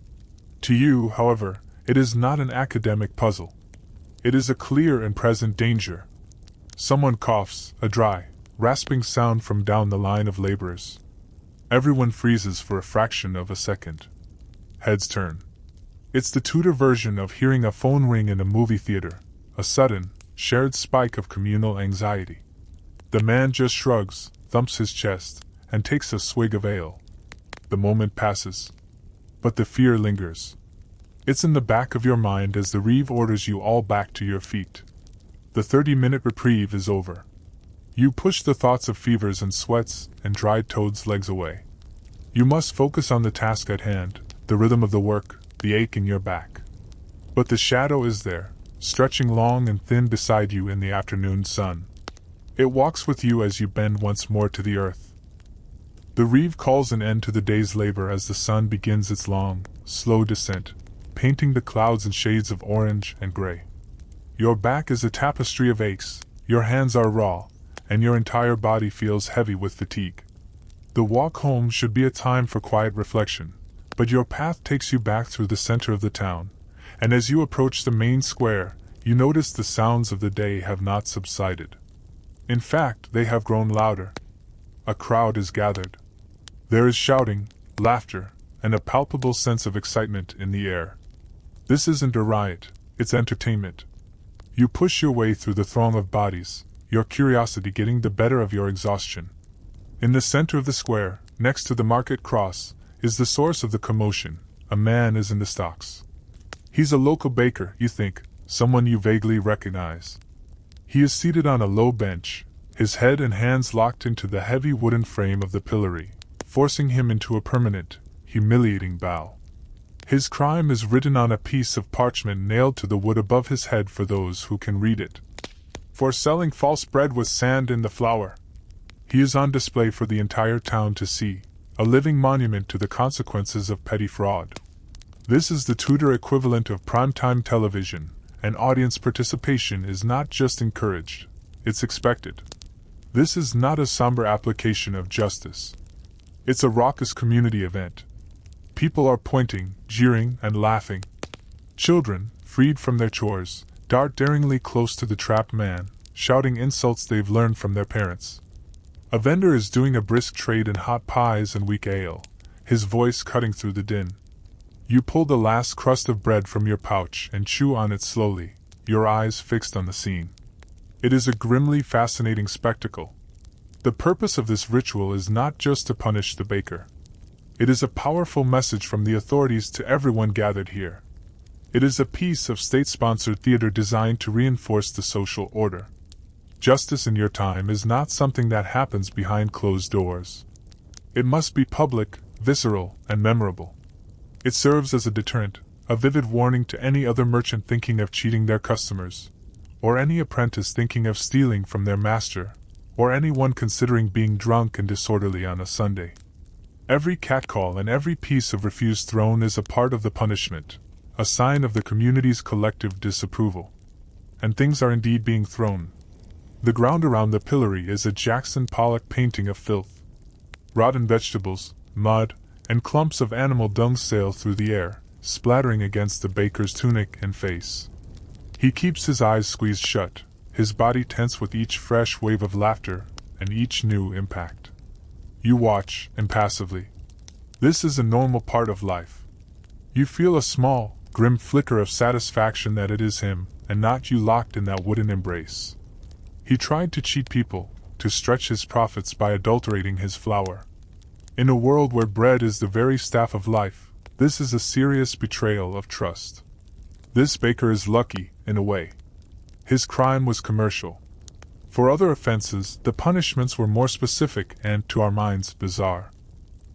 To you, however, it is not an academic puzzle. It is a clear and present danger. Someone coughs, a dry, rasping sound from down the line of laborers. Everyone freezes for a fraction of a second. Heads turn. It's the Tudor version of hearing a phone ring in a movie theater, a sudden, shared spike of communal anxiety. The man just shrugs, thumps his chest, and takes a swig of ale. The moment passes. But the fear lingers. It's in the back of your mind as the reeve orders you all back to your feet. The 30-minute reprieve is over. You push the thoughts of fevers and sweats and dried toads' legs away. You must focus on the task at hand, the rhythm of the work, the ache in your back. But the shadow is there, stretching long and thin beside you in the afternoon sun. It walks with you as you bend once more to the earth. The reeve calls an end to the day's labor as the sun begins its long, slow descent, painting the clouds in shades of orange and gray. Your back is a tapestry of aches, your hands are raw, and your entire body feels heavy with fatigue. The walk home should be a time for quiet reflection, but your path takes you back through the center of the town, and as you approach the main square, you notice the sounds of the day have not subsided. In fact, they have grown louder. A crowd is gathered. There is shouting, laughter, and a palpable sense of excitement in the air. This isn't a riot, it's entertainment. You push your way through the throng of bodies, your curiosity getting the better of your exhaustion. In the center of the square, next to the market cross, is the source of the commotion. A man is in the stocks. He's a local baker, you think, someone you vaguely recognize. He is seated on a low bench, his head and hands locked into the heavy wooden frame of the pillory, forcing him into a permanent, humiliating bow. His crime is written on a piece of parchment nailed to the wood above his head for those who can read it. For selling false bread with sand in the flour. He is on display for the entire town to see, a living monument to the consequences of petty fraud. This is the Tudor equivalent of primetime television, and audience participation is not just encouraged, it's expected. This is not a somber application of justice. It's a raucous community event. People are pointing, jeering, and laughing. Children, freed from their chores, dart daringly close to the trapped man, shouting insults they've learned from their parents. A vendor is doing a brisk trade in hot pies and weak ale, his voice cutting through the din. You pull the last crust of bread from your pouch and chew on it slowly, your eyes fixed on the scene. It is a grimly fascinating spectacle. The purpose of this ritual is not just to punish the baker. It is a powerful message from the authorities to everyone gathered here. It is a piece of state-sponsored theater designed to reinforce the social order. Justice in your time is not something that happens behind closed doors. It must be public, visceral, and memorable. It serves as a deterrent, a vivid warning to any other merchant thinking of cheating their customers, or any apprentice thinking of stealing from their master, or anyone considering being drunk and disorderly on a Sunday. Every catcall and every piece of refuse thrown is a part of the punishment, a sign of the community's collective disapproval. And things are indeed being thrown. The ground around the pillory is a Jackson Pollock painting of filth. Rotten vegetables, mud, and clumps of animal dung sail through the air, splattering against the baker's tunic and face. He keeps his eyes squeezed shut, his body tense with each fresh wave of laughter and each new impact. You watch, impassively. This is a normal part of life. You feel a small, grim flicker of satisfaction that it is him, and not you, locked in that wooden embrace. He tried to cheat people, to stretch his profits by adulterating his flour. In a world where bread is the very staff of life, this is a serious betrayal of trust. This baker is lucky, in a way. His crime was commercial. For other offenses, the punishments were more specific and, to our minds, bizarre.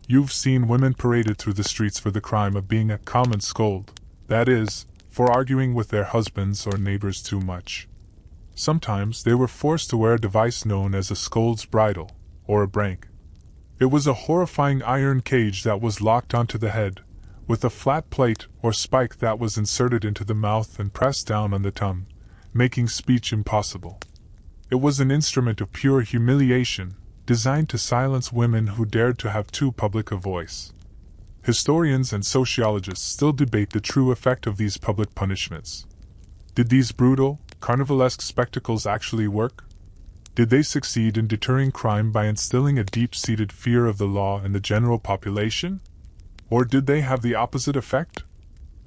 You've seen women paraded through the streets for the crime of being a common scold, that is, for arguing with their husbands or neighbors too much. Sometimes they were forced to wear a device known as a scold's bridle, or a brank. It was a horrifying iron cage that was locked onto the head, with a flat plate or spike that was inserted into the mouth and pressed down on the tongue, making speech impossible. It was an instrument of pure humiliation, designed to silence women who dared to have too public a voice. Historians and sociologists still debate the true effect of these public punishments. Did these brutal, carnivalesque spectacles actually work? Did they succeed in deterring crime by instilling a deep-seated fear of the law in the general population? Or did they have the opposite effect?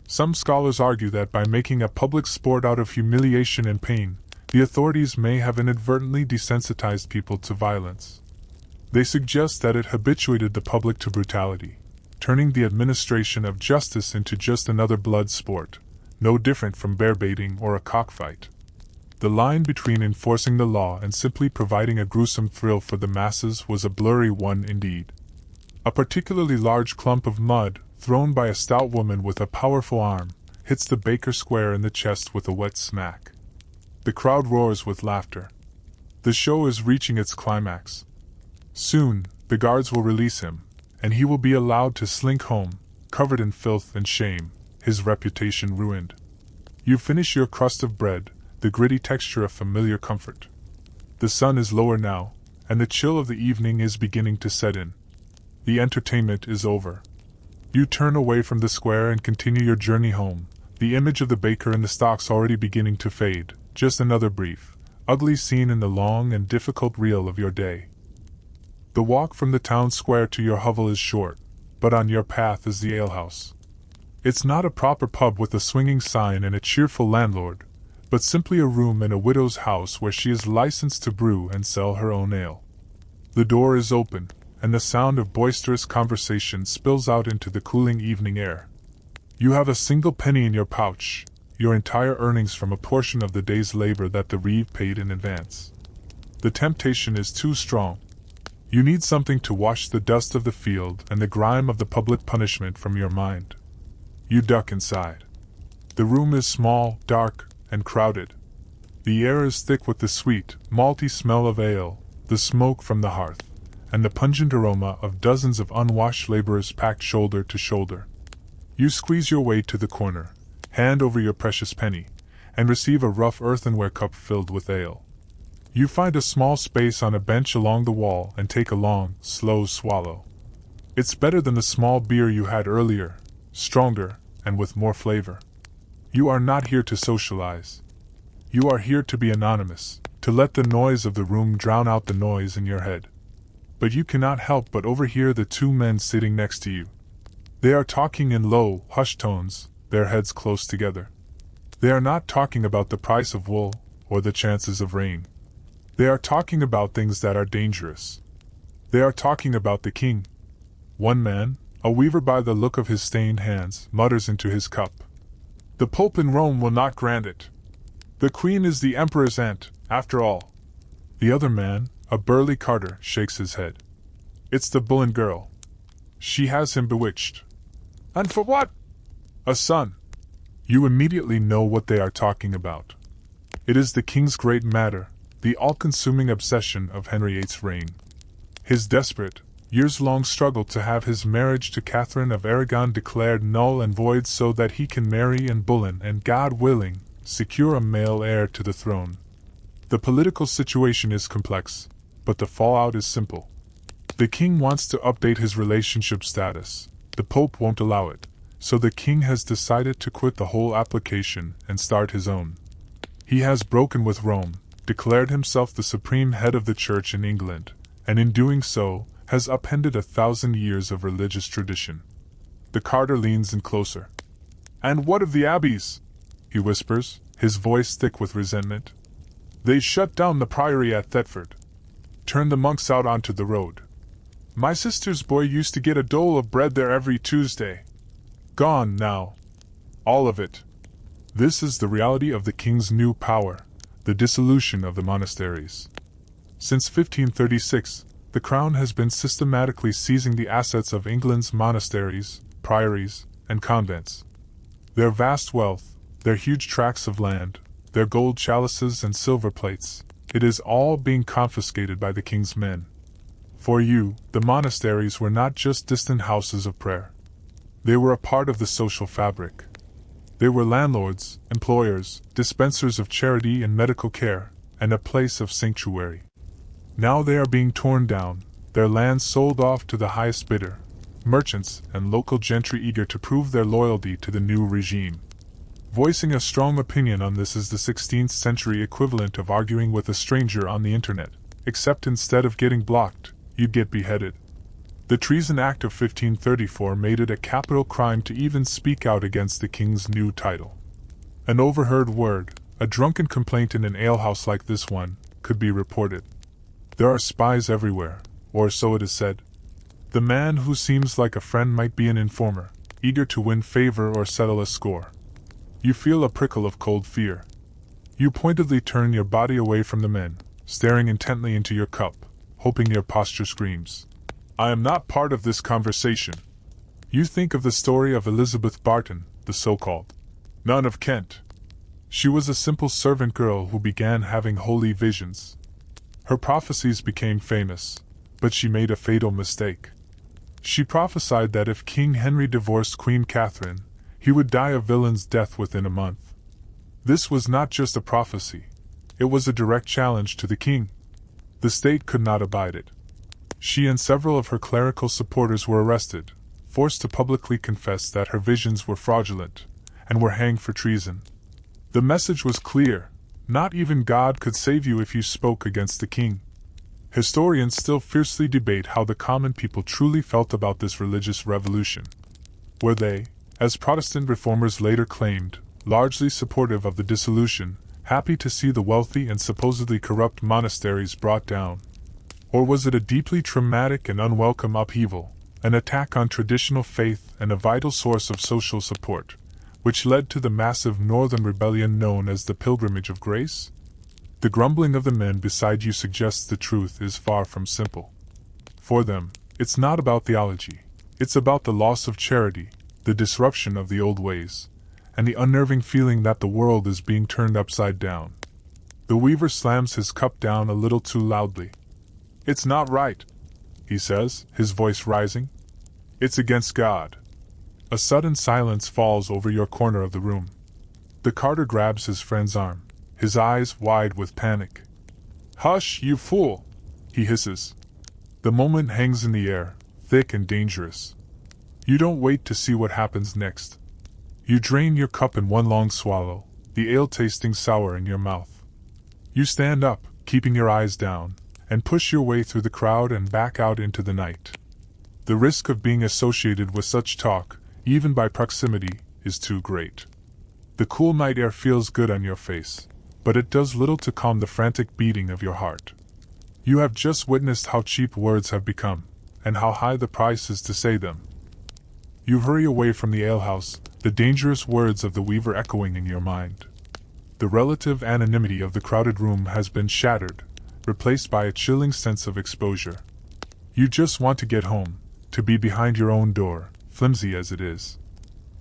Some scholars argue that by making a public sport out of humiliation and pain, the authorities may have inadvertently desensitized people to violence. They suggest that it habituated the public to brutality, turning the administration of justice into just another blood sport, no different from bear baiting or a cockfight. The line between enforcing the law and simply providing a gruesome thrill for the masses was a blurry one indeed. A particularly large clump of mud, thrown by a stout woman with a powerful arm, hits the baker square in the chest with a wet smack. The crowd roars with laughter. The show is reaching its climax. Soon, the guards will release him, and he will be allowed to slink home, covered in filth and shame, his reputation ruined. You finish your crust of bread, the gritty texture of familiar comfort. The sun is lower now, and the chill of the evening is beginning to set in. The entertainment is over. You turn away from the square and continue your journey home, the image of the baker and the stocks already beginning to fade, just another brief, ugly scene in the long and difficult reel of your day. The walk from the town square to your hovel is short, but on your path is the alehouse. It's not a proper pub with a swinging sign and a cheerful landlord, but simply a room in a widow's house where she is licensed to brew and sell her own ale. The door is open, and the sound of boisterous conversation spills out into the cooling evening air. You have a single penny in your pouch, your entire earnings from a portion of the day's labor that the reeve paid in advance. The temptation is too strong. You need something to wash the dust of the field and the grime of the public punishment from your mind. You duck inside. The room is small, dark, and crowded. The air is thick with the sweet, malty smell of ale, the smoke from the hearth, and the pungent aroma of dozens of unwashed laborers packed shoulder to shoulder. You squeeze your way to the corner, hand over your precious penny, and receive a rough earthenware cup filled with ale. You find a small space on a bench along the wall and take a long, slow swallow. It's better than the small beer you had earlier, stronger, and with more flavor. You are not here to socialize. You are here to be anonymous, to let the noise of the room drown out the noise in your head. But you cannot help but overhear the two men sitting next to you. They are talking in low, hushed tones, their heads close together. They are not talking about the price of wool, or the chances of rain. They are talking about things that are dangerous. They are talking about the king. One man, a weaver by the look of his stained hands, mutters into his cup, "The Pope in Rome will not grant it. The Queen is the Emperor's aunt, after all." The other man, a burly carter, shakes his head. "It's the Bullen girl. She has him bewitched." "And for what?" "A son," You immediately know what they are talking about. It is the king's great matter, the all-consuming obsession of Henry VIII's reign. His desperate, years-long struggle to have his marriage to Catherine of Aragon declared null and void so that he can marry Anne Boleyn and, God willing, secure a male heir to the throne. The political situation is complex, but the fallout is simple. The king wants to update his relationship status. The Pope won't allow it, so the king has decided to quit the whole application and start his own. He has broken with Rome, declared himself the supreme head of the Church in England, and in doing so, has upended 1,000 years of religious tradition. The carter leans in closer. "And what of the abbeys?" he whispers, his voice thick with resentment. "They shut down the priory at Thetford. Turned the monks out onto the road. My sister's boy used to get a dole of bread there every Tuesday. Gone now. All of it." This is the reality of the king's new power, the dissolution of the monasteries. Since 1536, the crown has been systematically seizing the assets of England's monasteries, priories, and convents. Their vast wealth, their huge tracts of land, their gold chalices and silver plates, it is all being confiscated by the king's men. For you, the monasteries were not just distant houses of prayer. They were a part of the social fabric. They were landlords, employers, dispensers of charity and medical care, and a place of sanctuary. Now they are being torn down, their lands sold off to the highest bidder, merchants and local gentry eager to prove their loyalty to the new regime. Voicing a strong opinion on this is the 16th century equivalent of arguing with a stranger on the internet, except instead of getting blocked, you'd get beheaded. The Treason Act of 1534 made it a capital crime to even speak out against the king's new title. An overheard word, a drunken complaint in an alehouse like this one, could be reported. There are spies everywhere, or so it is said. The man who seems like a friend might be an informer, eager to win favor or settle a score. You feel a prickle of cold fear. You pointedly turn your body away from the men, staring intently into your cup, hoping your posture screams, "I am not part of this conversation." You think of the story of Elizabeth Barton, the so-called nun of Kent. She was a simple servant girl who began having holy visions. Her prophecies became famous, but she made a fatal mistake. She prophesied that if King Henry divorced Queen Catherine, he would die a villain's death within a month. This was not just a prophecy. It was a direct challenge to the king. The state could not abide it. She and several of her clerical supporters were arrested, forced to publicly confess that her visions were fraudulent, and were hanged for treason. The message was clear: not even God could save you if you spoke against the king. Historians still fiercely debate how the common people truly felt about this religious revolution. Were they, as Protestant reformers later claimed, largely supportive of the dissolution, happy to see the wealthy and supposedly corrupt monasteries brought down? Or was it a deeply traumatic and unwelcome upheaval, an attack on traditional faith and a vital source of social support, which led to the massive northern rebellion known as the Pilgrimage of Grace? The grumbling of the men beside you suggests the truth is far from simple. For them, it's not about theology. It's about the loss of charity, the disruption of the old ways, and the unnerving feeling that the world is being turned upside down. The weaver slams his cup down a little too loudly. "It's not right," he says, his voice rising. "It's against God." A sudden silence falls over your corner of the room. The carter grabs his friend's arm, his eyes wide with panic. "Hush, you fool!" he hisses. The moment hangs in the air, thick and dangerous. You don't wait to see what happens next. You drain your cup in one long swallow, the ale tasting sour in your mouth. You stand up, keeping your eyes down, and push your way through the crowd and back out into the night. The risk of being associated with such talk, even by proximity, is too great. The cool night air feels good on your face, but it does little to calm the frantic beating of your heart. You have just witnessed how cheap words have become, and how high the price is to say them. You hurry away from the alehouse, the dangerous words of the weaver echoing in your mind. The relative anonymity of the crowded room has been shattered, replaced by a chilling sense of exposure. You just want to get home, to be behind your own door, flimsy as it is.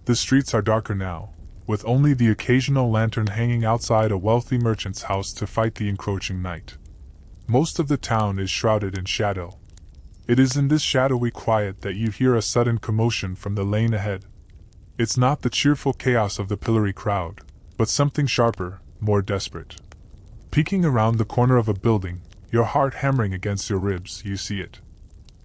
The streets are darker now, with only the occasional lantern hanging outside a wealthy merchant's house to fight the encroaching night. Most of the town is shrouded in shadow. It is in this shadowy quiet that you hear a sudden commotion from the lane ahead. It's not the cheerful chaos of the pillory crowd, but something sharper, more desperate. Peeking around the corner of a building, your heart hammering against your ribs, you see it.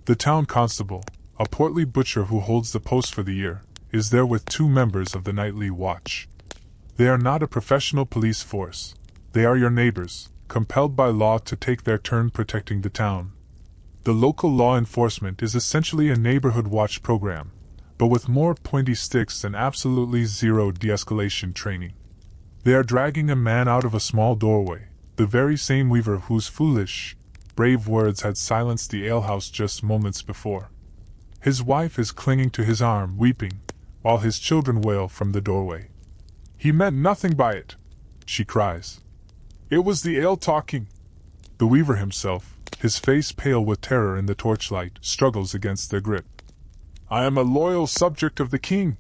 The town constable, a portly butcher who holds the post for the year, is there with 2 members of the nightly watch. They are not a professional police force. They are your neighbors, compelled by law to take their turn protecting the town. The local law enforcement is essentially a neighborhood watch program, but with more pointy sticks and absolutely zero de-escalation training. They are dragging a man out of a small doorway, the very same weaver whose foolish, brave words had silenced the alehouse just moments before. His wife is clinging to his arm, weeping, while his children wail from the doorway. "He meant nothing by it," she cries. "It was the ale talking." The weaver himself, his face pale with terror in the torchlight, struggles against their grip. "I am a loyal subject of the king.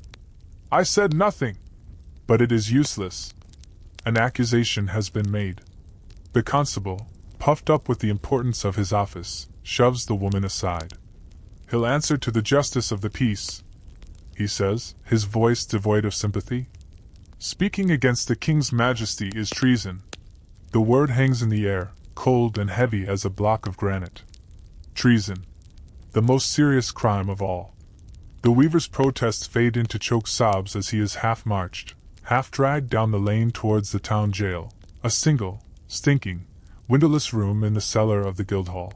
I said nothing." But it is useless. An accusation has been made. The constable, puffed up with the importance of his office, shoves the woman aside. "He'll answer to the justice of the peace," he says, his voice devoid of sympathy. "Speaking against the king's majesty is treason." The word hangs in the air, cold and heavy as a block of granite. Treason. The most serious crime of all. The weaver's protests fade into choked sobs as he is half-marched, half-dragged down the lane towards the town jail, a single, stinking, windowless room in the cellar of the Guildhall.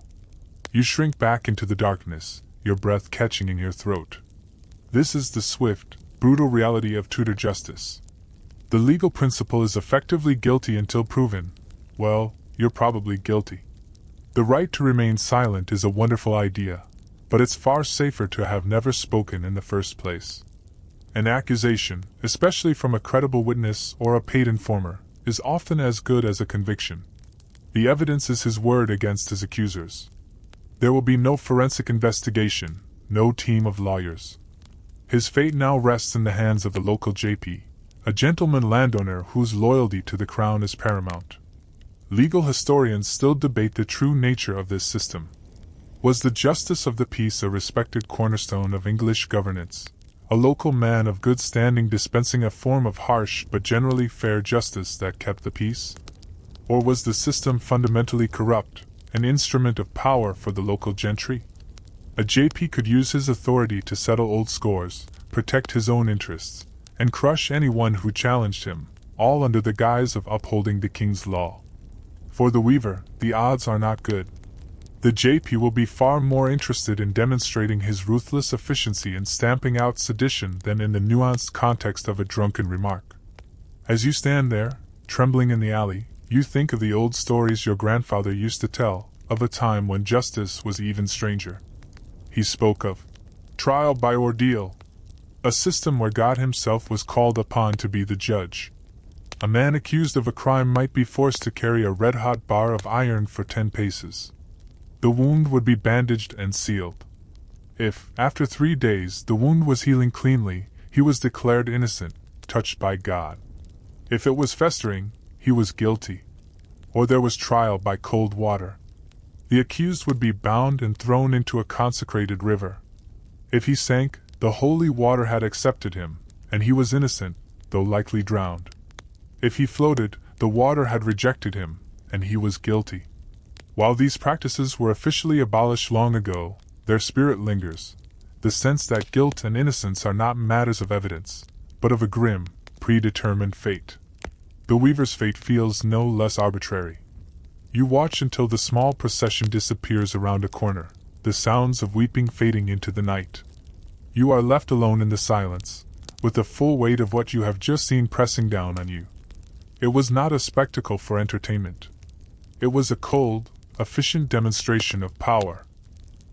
You shrink back into the darkness, your breath catching in your throat. This is the swift, brutal reality of Tudor justice. The legal principle is effectively guilty until proven, well, you're probably guilty. The right to remain silent is a wonderful idea, but it's far safer to have never spoken in the first place. An accusation, especially from a credible witness or a paid informer, is often as good as a conviction. The evidence is his word against his accusers. There will be no forensic investigation, no team of lawyers. His fate now rests in the hands of the local JP, a gentleman landowner whose loyalty to the crown is paramount. Legal historians still debate the true nature of this system. Was the justice of the peace a respected cornerstone of English governance, a local man of good standing dispensing a form of harsh but generally fair justice that kept the peace? Or was the system fundamentally corrupt, an instrument of power for the local gentry? A JP could use his authority to settle old scores, protect his own interests, and crush anyone who challenged him, all under the guise of upholding the king's law. For the weaver, the odds are not good. The JP will be far more interested in demonstrating his ruthless efficiency in stamping out sedition than in the nuanced context of a drunken remark. As you stand there, trembling in the alley, you think of the old stories your grandfather used to tell, of a time when justice was even stranger. He spoke of trial by ordeal, a system where God himself was called upon to be the judge. A man accused of a crime might be forced to carry a red-hot bar of iron for 10 paces. The wound would be bandaged and sealed. If, after 3 days, the wound was healing cleanly, he was declared innocent, touched by God. If it was festering, he was guilty. Or there was trial by cold water. The accused would be bound and thrown into a consecrated river. If he sank, the holy water had accepted him, and he was innocent, though likely drowned. If he floated, the water had rejected him, and he was guilty. While these practices were officially abolished long ago, their spirit lingers, the sense that guilt and innocence are not matters of evidence, but of a grim, predetermined fate. The weaver's fate feels no less arbitrary. You watch until the small procession disappears around a corner, the sounds of weeping fading into the night. You are left alone in the silence, with the full weight of what you have just seen pressing down on you. It was not a spectacle for entertainment. It was a cold, efficient demonstration of power.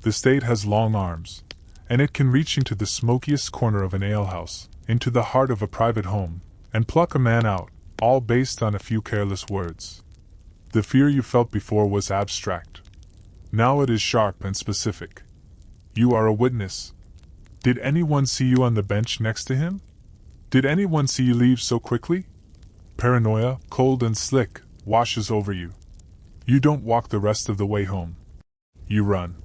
The state has long arms, and it can reach into the smokiest corner of an alehouse, into the heart of a private home, and pluck a man out, all based on a few careless words. The fear you felt before was abstract. Now it is sharp and specific. You are a witness. Did anyone see you on the bench next to him? Did anyone see you leave so quickly? Paranoia, cold and slick, washes over you. You don't walk the rest of the way home. You run.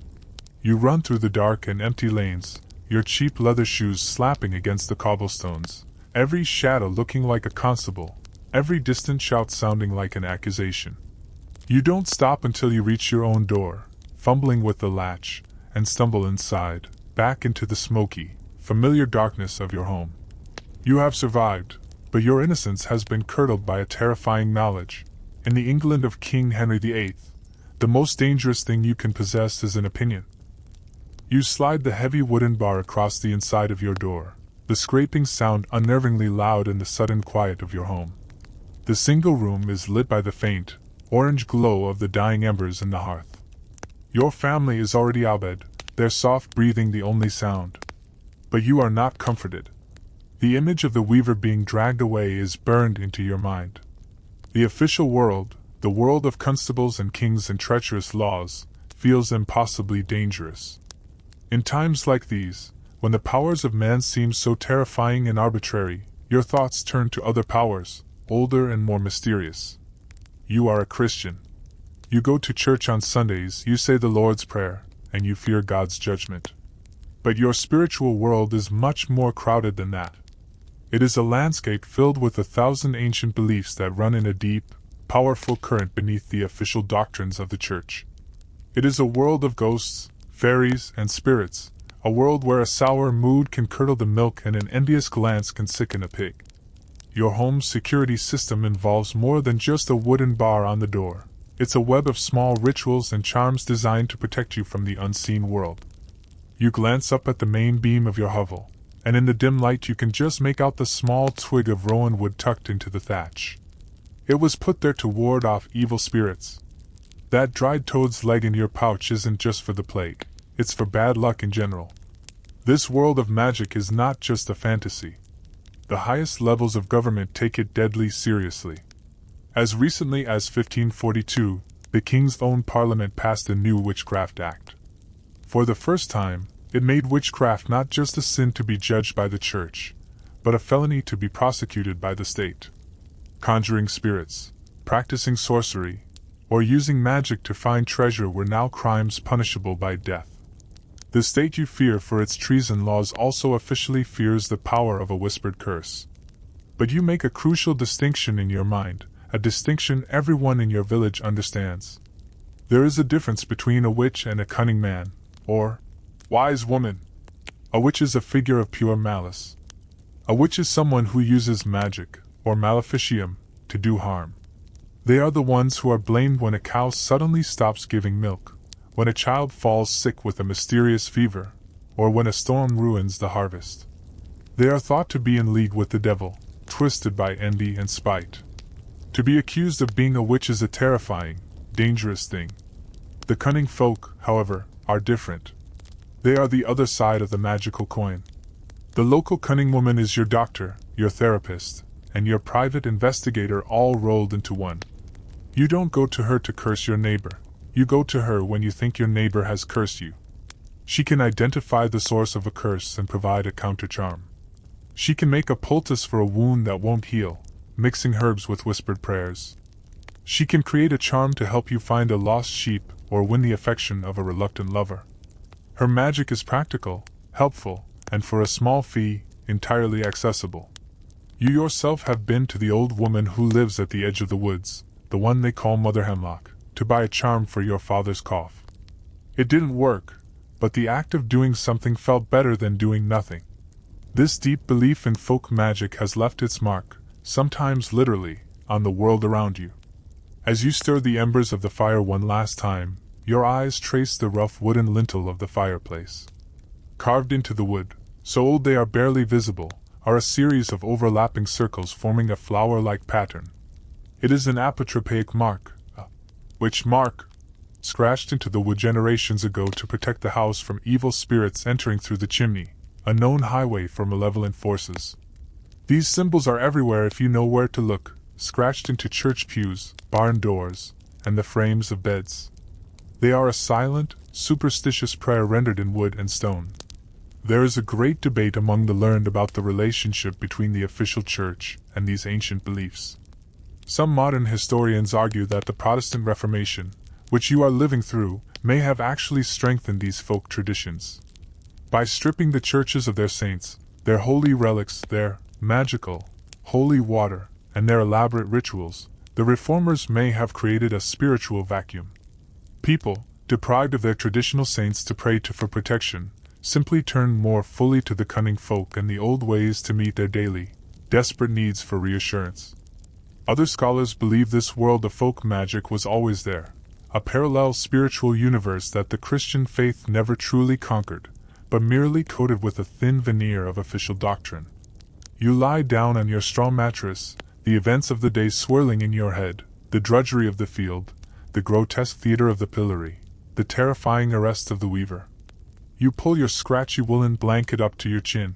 You run through the dark and empty lanes, your cheap leather shoes slapping against the cobblestones, every shadow looking like a constable, every distant shout sounding like an accusation. You don't stop until you reach your own door, fumbling with the latch, and stumble inside, back into the smoky, familiar darkness of your home. You have survived, but your innocence has been curdled by a terrifying knowledge. In the England of King Henry VIII, the most dangerous thing you can possess is an opinion. You slide the heavy wooden bar across the inside of your door, the scraping sound unnervingly loud in the sudden quiet of your home. The single room is lit by the faint, orange glow of the dying embers in the hearth. Your family is already abed, their soft breathing the only sound. But you are not comforted. The image of the weaver being dragged away is burned into your mind. The official world, the world of constables and kings and treacherous laws, feels impossibly dangerous. In times like these, when the powers of man seem so terrifying and arbitrary, your thoughts turn to other powers, older and more mysterious. You are a Christian. You go to church on Sundays, you say the Lord's Prayer, and you fear God's judgment. But your spiritual world is much more crowded than that. It is a landscape filled with 1,000 ancient beliefs that run in a deep, powerful current beneath the official doctrines of the Church. It is a world of ghosts, fairies, and spirits, a world where a sour mood can curdle the milk and an envious glance can sicken a pig. Your home's security system involves more than just a wooden bar on the door. It's a web of small rituals and charms designed to protect you from the unseen world. You glance up at the main beam of your hovel, and in the dim light you can just make out the small twig of rowan wood tucked into the thatch. It was put there to ward off evil spirits. That dried toad's leg in your pouch isn't just for the plague, it's for bad luck in general. This world of magic is not just a fantasy. The highest levels of government take it deadly seriously. As recently as 1542, the King's own Parliament passed a new Witchcraft Act. For the first time, it made witchcraft not just a sin to be judged by the Church, but a felony to be prosecuted by the state. Conjuring spirits, practicing sorcery, or using magic to find treasure were now crimes punishable by death. The state you fear for its treason laws also officially fears the power of a whispered curse. But you make a crucial distinction in your mind, a distinction everyone in your village understands. There is a difference between a witch and a cunning man, or wise woman. A witch is a figure of pure malice. A witch is someone who uses magic, or maleficium, to do harm. They are the ones who are blamed when a cow suddenly stops giving milk, when a child falls sick with a mysterious fever, or when a storm ruins the harvest. They are thought to be in league with the devil, twisted by envy and spite. To be accused of being a witch is a terrifying, dangerous thing. The cunning folk, however, are different. They are the other side of the magical coin. The local cunning woman is your doctor, your therapist, and your private investigator all rolled into one. You don't go to her to curse your neighbor. You go to her when you think your neighbor has cursed you. She can identify the source of a curse and provide a counter-charm. She can make a poultice for a wound that won't heal, mixing herbs with whispered prayers. She can create a charm to help you find a lost sheep or win the affection of a reluctant lover. Her magic is practical, helpful, and for a small fee, entirely accessible. You yourself have been to the old woman who lives at the edge of the woods, the one they call Mother Hemlock, to buy a charm for your father's cough. It didn't work, but the act of doing something felt better than doing nothing. This deep belief in folk magic has left its mark, sometimes literally, on the world around you. As you stir the embers of the fire one last time, your eyes trace the rough wooden lintel of the fireplace. Carved into the wood, so old they are barely visible, are a series of overlapping circles forming a flower-like pattern. It is an apotropaic mark, which mark, scratched into the wood generations ago to protect the house from evil spirits entering through the chimney, a known highway for malevolent forces. These symbols are everywhere if you know where to look, scratched into church pews, barn doors, and the frames of beds. They are a silent, superstitious prayer rendered in wood and stone. There is a great debate among the learned about the relationship between the official church and these ancient beliefs. Some modern historians argue that the Protestant Reformation, which you are living through, may have actually strengthened these folk traditions. By stripping the churches of their saints, their holy relics, their magical, holy water, and their elaborate rituals, the Reformers may have created a spiritual vacuum. People, deprived of their traditional saints to pray to for protection, simply turned more fully to the cunning folk and the old ways to meet their daily, desperate needs for reassurance. Other scholars believe this world of folk magic was always there, a parallel spiritual universe that the Christian faith never truly conquered, but merely coated with a thin veneer of official doctrine. You lie down on your straw mattress, the events of the day swirling in your head, the drudgery of the field, the grotesque theater of the pillory, the terrifying arrest of the weaver. You pull your scratchy woolen blanket up to your chin.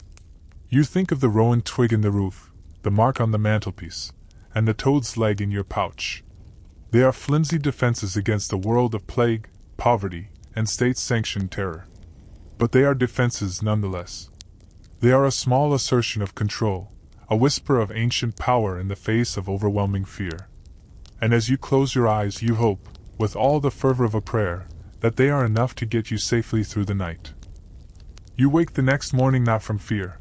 You think of the rowan twig in the roof, the mark on the mantelpiece, and the toad's leg in your pouch. They are flimsy defenses against a world of plague, poverty, and state-sanctioned terror. But they are defenses nonetheless. They are a small assertion of control, a whisper of ancient power in the face of overwhelming fear. And as you close your eyes you hope, with all the fervor of a prayer, that they are enough to get you safely through the night. You wake the next morning not from fear,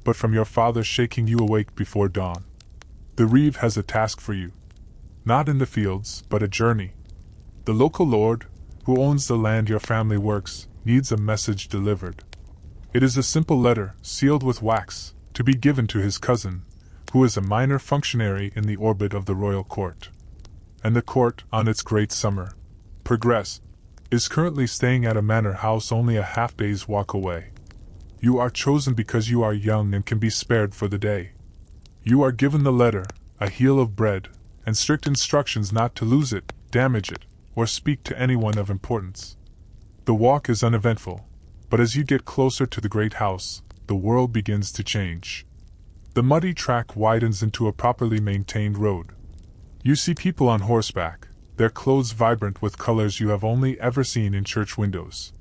but from your father shaking you awake before dawn. The reeve has a task for you. Not in the fields, but a journey. The local lord, who owns the land your family works, needs a message delivered. It is a simple letter, sealed with wax, to be given to his cousin, who is a minor functionary in the orbit of the royal court. And the court, on its great summer progress, is currently staying at a manor house only a half-day's walk away. You are chosen because you are young and can be spared for the day. You are given the letter, a heel of bread, and strict instructions not to lose it, damage it, or speak to anyone of importance. The walk is uneventful, but as you get closer to the great house, the world begins to change. The muddy track widens into a properly maintained road. You see people on horseback, their clothes vibrant with colors you have only ever seen in church windows.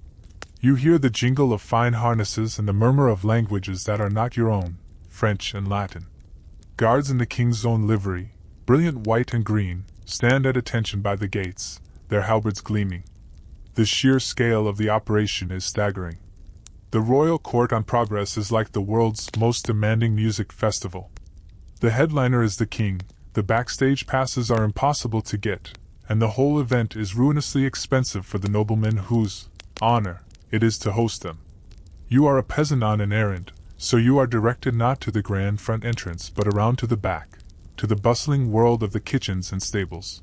You hear the jingle of fine harnesses and the murmur of languages that are not your own, French and Latin. Guards in the king's own livery, brilliant white and green, stand at attention by the gates, their halberds gleaming. The sheer scale of the operation is staggering. The royal court on progress is like the world's most demanding music festival. The headliner is the king, the backstage passes are impossible to get, and the whole event is ruinously expensive for the nobleman whose honor it is to host them. You are a peasant on an errand, so you are directed not to the grand front entrance but around to the back, to the bustling world of the kitchens and stables.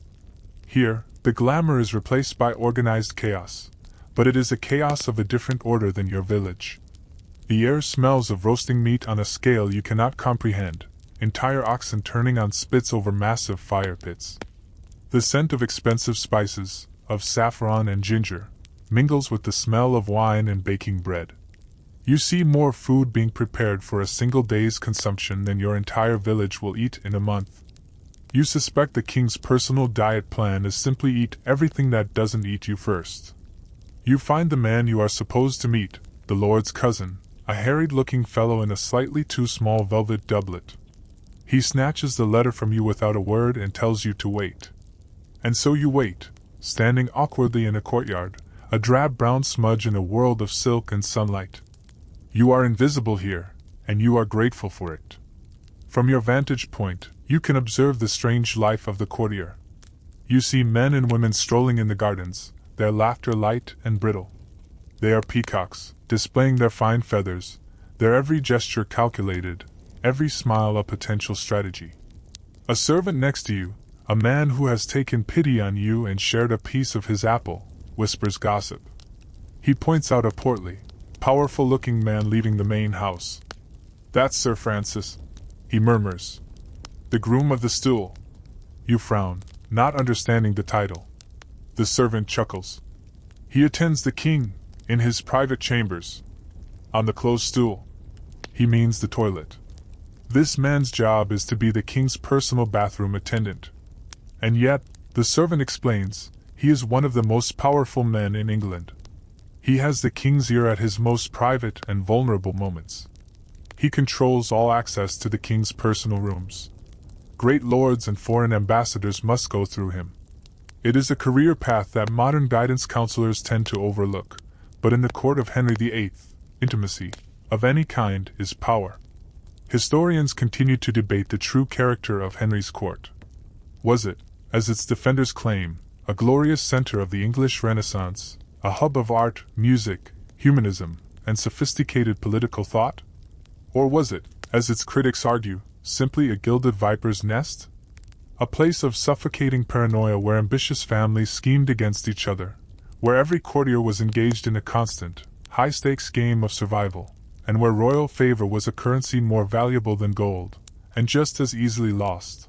Here, the glamour is replaced by organized chaos, but it is a chaos of a different order than your village. The air smells of roasting meat on a scale you cannot comprehend, entire oxen turning on spits over massive fire pits. The scent of expensive spices, of saffron and ginger, mingles with the smell of wine and baking bread. You see more food being prepared for a single day's consumption than your entire village will eat in a month. You suspect the king's personal diet plan is simply eat everything that doesn't eat you first. You find the man you are supposed to meet, the lord's cousin, a harried-looking fellow in a slightly too small velvet doublet. He snatches the letter from you without a word and tells you to wait. And so you wait, standing awkwardly in a courtyard, a drab brown smudge in a world of silk and sunlight. You are invisible here, and you are grateful for it. From your vantage point, you can observe the strange life of the courtier. You see men and women strolling in the gardens, their laughter light and brittle. They are peacocks, displaying their fine feathers, their every gesture calculated, every smile a potential strategy. A servant next to you, a man who has taken pity on you and shared a piece of his apple, whispers gossip. He points out a portly, powerful-looking man leaving the main house. "That's Sir Francis," he murmurs. "The groom of the stool." You frown, not understanding the title. The servant chuckles. "He attends the king, in his private chambers. On the closed stool." He means the toilet. This man's job is to be the king's personal bathroom attendant. And yet, the servant explains, he is one of the most powerful men in England. He has the king's ear at his most private and vulnerable moments. He controls all access to the king's personal rooms. Great lords and foreign ambassadors must go through him. It is a career path that modern guidance counselors tend to overlook, but in the court of Henry VIII, intimacy, of any kind, is power. Historians continue to debate the true character of Henry's court. Was it, as its defenders claim, a glorious center of the English Renaissance, a hub of art, music, humanism, and sophisticated political thought? Or was it, as its critics argue, simply a gilded viper's nest? A place of suffocating paranoia where ambitious families schemed against each other, where every courtier was engaged in a constant, high-stakes game of survival, and where royal favor was a currency more valuable than gold, and just as easily lost.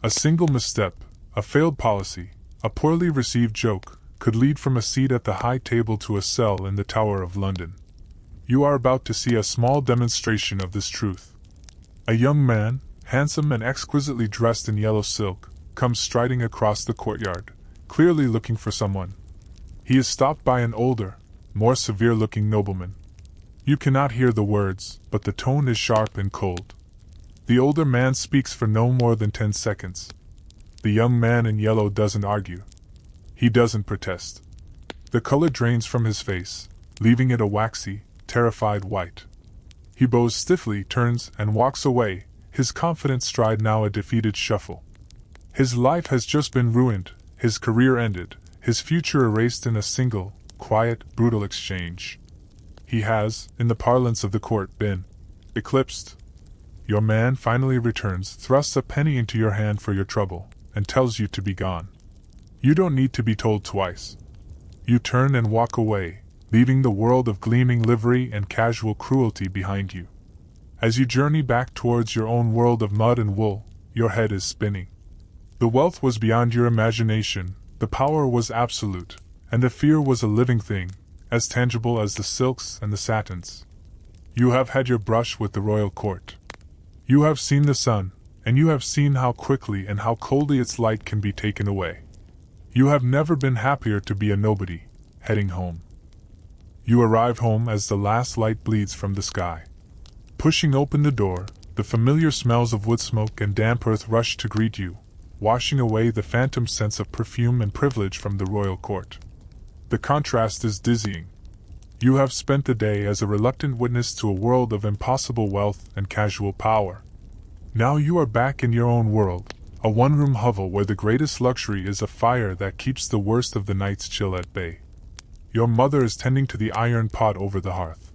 A single misstep, a failed policy, a poorly received joke, could lead from a seat at the high table to a cell in the Tower of London. You are about to see a small demonstration of this truth. A young man, handsome and exquisitely dressed in yellow silk, comes striding across the courtyard, clearly looking for someone. He is stopped by an older, more severe-looking nobleman. You cannot hear the words, but the tone is sharp and cold. The older man speaks for no more than 10 seconds. The young man in yellow doesn't argue. He doesn't protest. The color drains from his face, leaving it a waxy, terrified white. He bows stiffly, turns, and walks away, his confident stride now a defeated shuffle. His life has just been ruined, his career ended, his future erased in a single, quiet, brutal exchange. He has, in the parlance of the court, been eclipsed. Your man finally returns, thrusts a penny into your hand for your trouble, and tells you to be gone. You don't need to be told twice. You turn and walk away, leaving the world of gleaming livery and casual cruelty behind you. As you journey back towards your own world of mud and wool, your head is spinning. The wealth was beyond your imagination, the power was absolute, and the fear was a living thing, as tangible as the silks and the satins. You have had your brush with the royal court. You have seen the sun, and you have seen how quickly and how coldly its light can be taken away. You have never been happier to be a nobody, heading home. You arrive home as the last light bleeds from the sky. Pushing open the door, the familiar smells of wood smoke and damp earth rush to greet you, washing away the phantom sense of perfume and privilege from the royal court. The contrast is dizzying. You have spent the day as a reluctant witness to a world of impossible wealth and casual power. Now you are back in your own world, a one-room hovel where the greatest luxury is a fire that keeps the worst of the night's chill at bay. Your mother is tending to the iron pot over the hearth.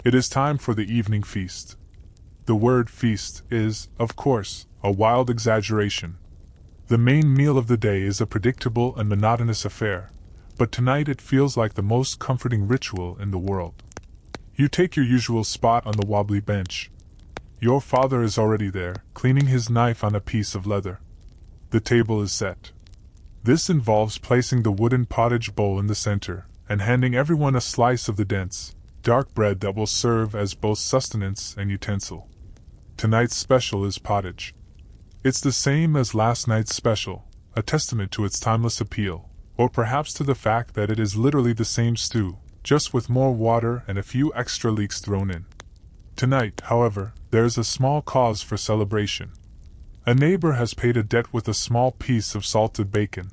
It is time for the evening feast. The word feast is, of course, a wild exaggeration. The main meal of the day is a predictable and monotonous affair, but tonight it feels like the most comforting ritual in the world. You take your usual spot on the wobbly bench. Your father is already there, cleaning his knife on a piece of leather. The table is set. This involves placing the wooden pottage bowl in the center, and handing everyone a slice of the dense, dark bread that will serve as both sustenance and utensil. Tonight's special is pottage. It's the same as last night's special, a testament to its timeless appeal, or perhaps to the fact that it is literally the same stew, just with more water and a few extra leeks thrown in. Tonight, however, there is a small cause for celebration. A neighbor has paid a debt with a small piece of salted bacon.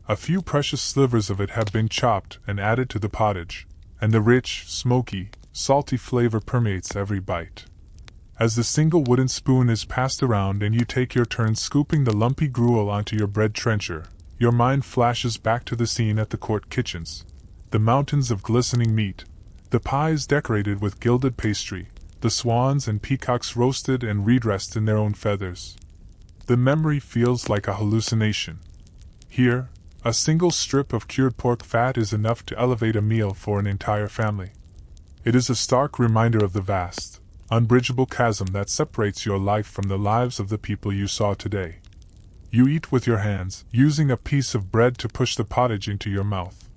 A few precious slivers of it have been chopped and added to the pottage, and the rich, smoky, salty flavor permeates every bite. As the single wooden spoon is passed around and you take your turn scooping the lumpy gruel onto your bread trencher, your mind flashes back to the scene at the court kitchens. The mountains of glistening meat, the pies decorated with gilded pastry, the swans and peacocks roasted and redressed in their own feathers. The memory feels like a hallucination. Here, a single strip of cured pork fat is enough to elevate a meal for an entire family. It is a stark reminder of the vast, unbridgeable chasm that separates your life from the lives of the people you saw today. You eat with your hands, using a piece of bread to push the pottage into your mouth.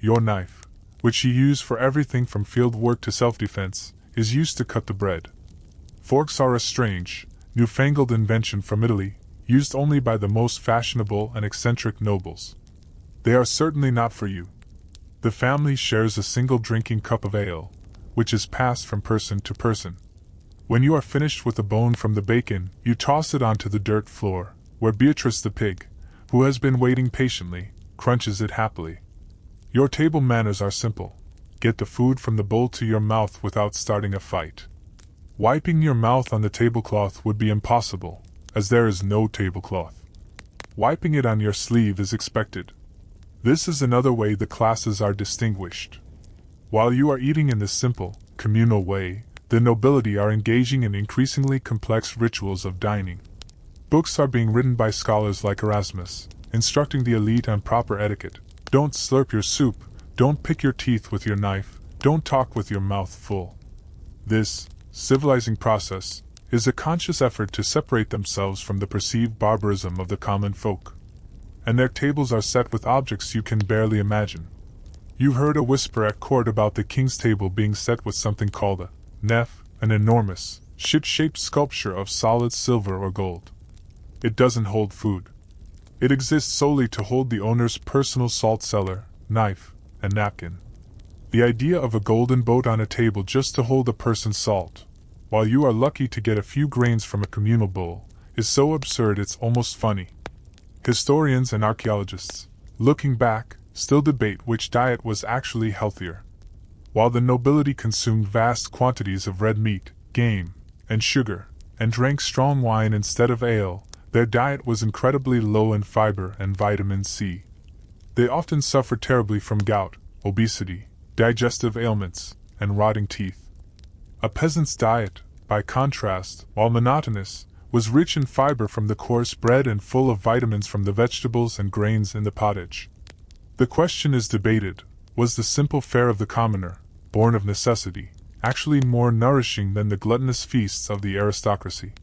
Your knife, which you use for everything from field work to self-defense, is used to cut the bread. Forks are a strange, newfangled invention from Italy, used only by the most fashionable and eccentric nobles. They are certainly not for you. The family shares a single drinking cup of ale, which is passed from person to person. When you are finished with the bone from the bacon, you toss it onto the dirt floor, where Beatrice the pig, who has been waiting patiently, crunches it happily. Your table manners are simple. Get the food from the bowl to your mouth without starting a fight. Wiping your mouth on the tablecloth would be impossible, as there is no tablecloth. Wiping it on your sleeve is expected. This is another way the classes are distinguished. While you are eating in this simple, communal way, the nobility are engaging in increasingly complex rituals of dining. Books are being written by scholars like Erasmus, instructing the elite on proper etiquette. Don't slurp your soup, don't pick your teeth with your knife, don't talk with your mouth full. This civilizing process is a conscious effort to separate themselves from the perceived barbarism of the common folk. And their tables are set with objects you can barely imagine. You heard a whisper at court about the king's table being set with something called a nef, an enormous, ship-shaped sculpture of solid silver or gold. It doesn't hold food. It exists solely to hold the owner's personal salt cellar, knife, and napkin. The idea of a golden boat on a table just to hold a person's salt, while you are lucky to get a few grains from a communal bowl, is so absurd it's almost funny. Historians and archaeologists, looking back, still debate which diet was actually healthier. While the nobility consumed vast quantities of red meat, game, and sugar, and drank strong wine instead of ale, their diet was incredibly low in fiber and vitamin C. They often suffered terribly from gout, obesity, digestive ailments, and rotting teeth. A peasant's diet, by contrast, while monotonous, was rich in fiber from the coarse bread and full of vitamins from the vegetables and grains in the pottage. The question is debated, was the simple fare of the commoner, born of necessity, actually more nourishing than the gluttonous feasts of the aristocracy?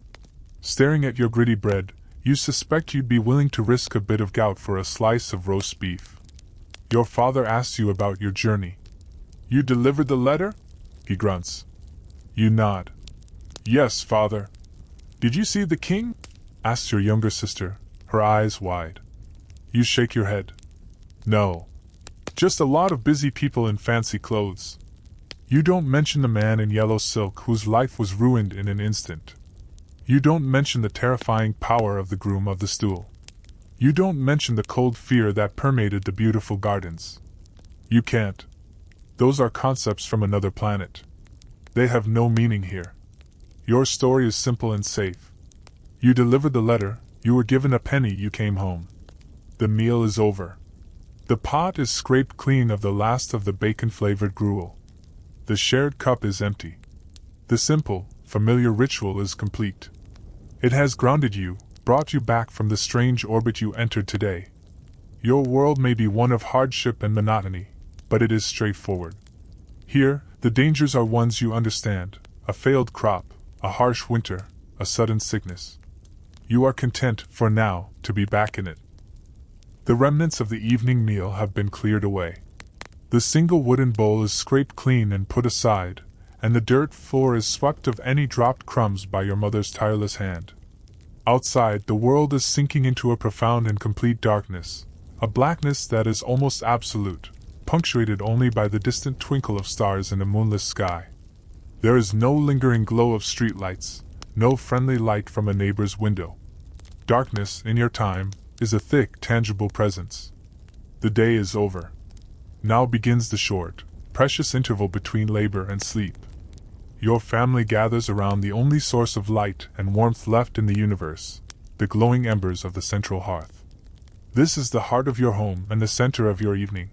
Staring at your gritty bread, you suspect you'd be willing to risk a bit of gout for a slice of roast beef. Your father asks you about your journey. You delivered the letter? He grunts. You nod. Yes, father. Did you see the king? Asks your younger sister, her eyes wide. You shake your head. No. Just a lot of busy people in fancy clothes. You don't mention the man in yellow silk whose life was ruined in an instant. You don't mention the terrifying power of the groom of the stool. You don't mention the cold fear that permeated the beautiful gardens. You can't. Those are concepts from another planet. They have no meaning here. Your story is simple and safe. You delivered the letter, you were given a penny, you came home. The meal is over. The pot is scraped clean of the last of the bacon-flavored gruel. The shared cup is empty. The simple, familiar ritual is complete. It has grounded you, brought you back from the strange orbit you entered today. Your world may be one of hardship and monotony, but it is straightforward. Here, the dangers are ones you understand: a failed crop, a harsh winter, a sudden sickness. You are content, for now, to be back in it. The remnants of the evening meal have been cleared away. The single wooden bowl is scraped clean and put aside, and the dirt floor is swept of any dropped crumbs by your mother's tireless hand. Outside, the world is sinking into a profound and complete darkness, a blackness that is almost absolute, punctuated only by the distant twinkle of stars in a moonless sky. There is no lingering glow of streetlights, no friendly light from a neighbor's window. Darkness, in your time, is a thick, tangible presence. The day is over. Now begins the short, precious interval between labor and sleep. Your family gathers around the only source of light and warmth left in the universe, the glowing embers of the central hearth. This is the heart of your home and the center of your evening.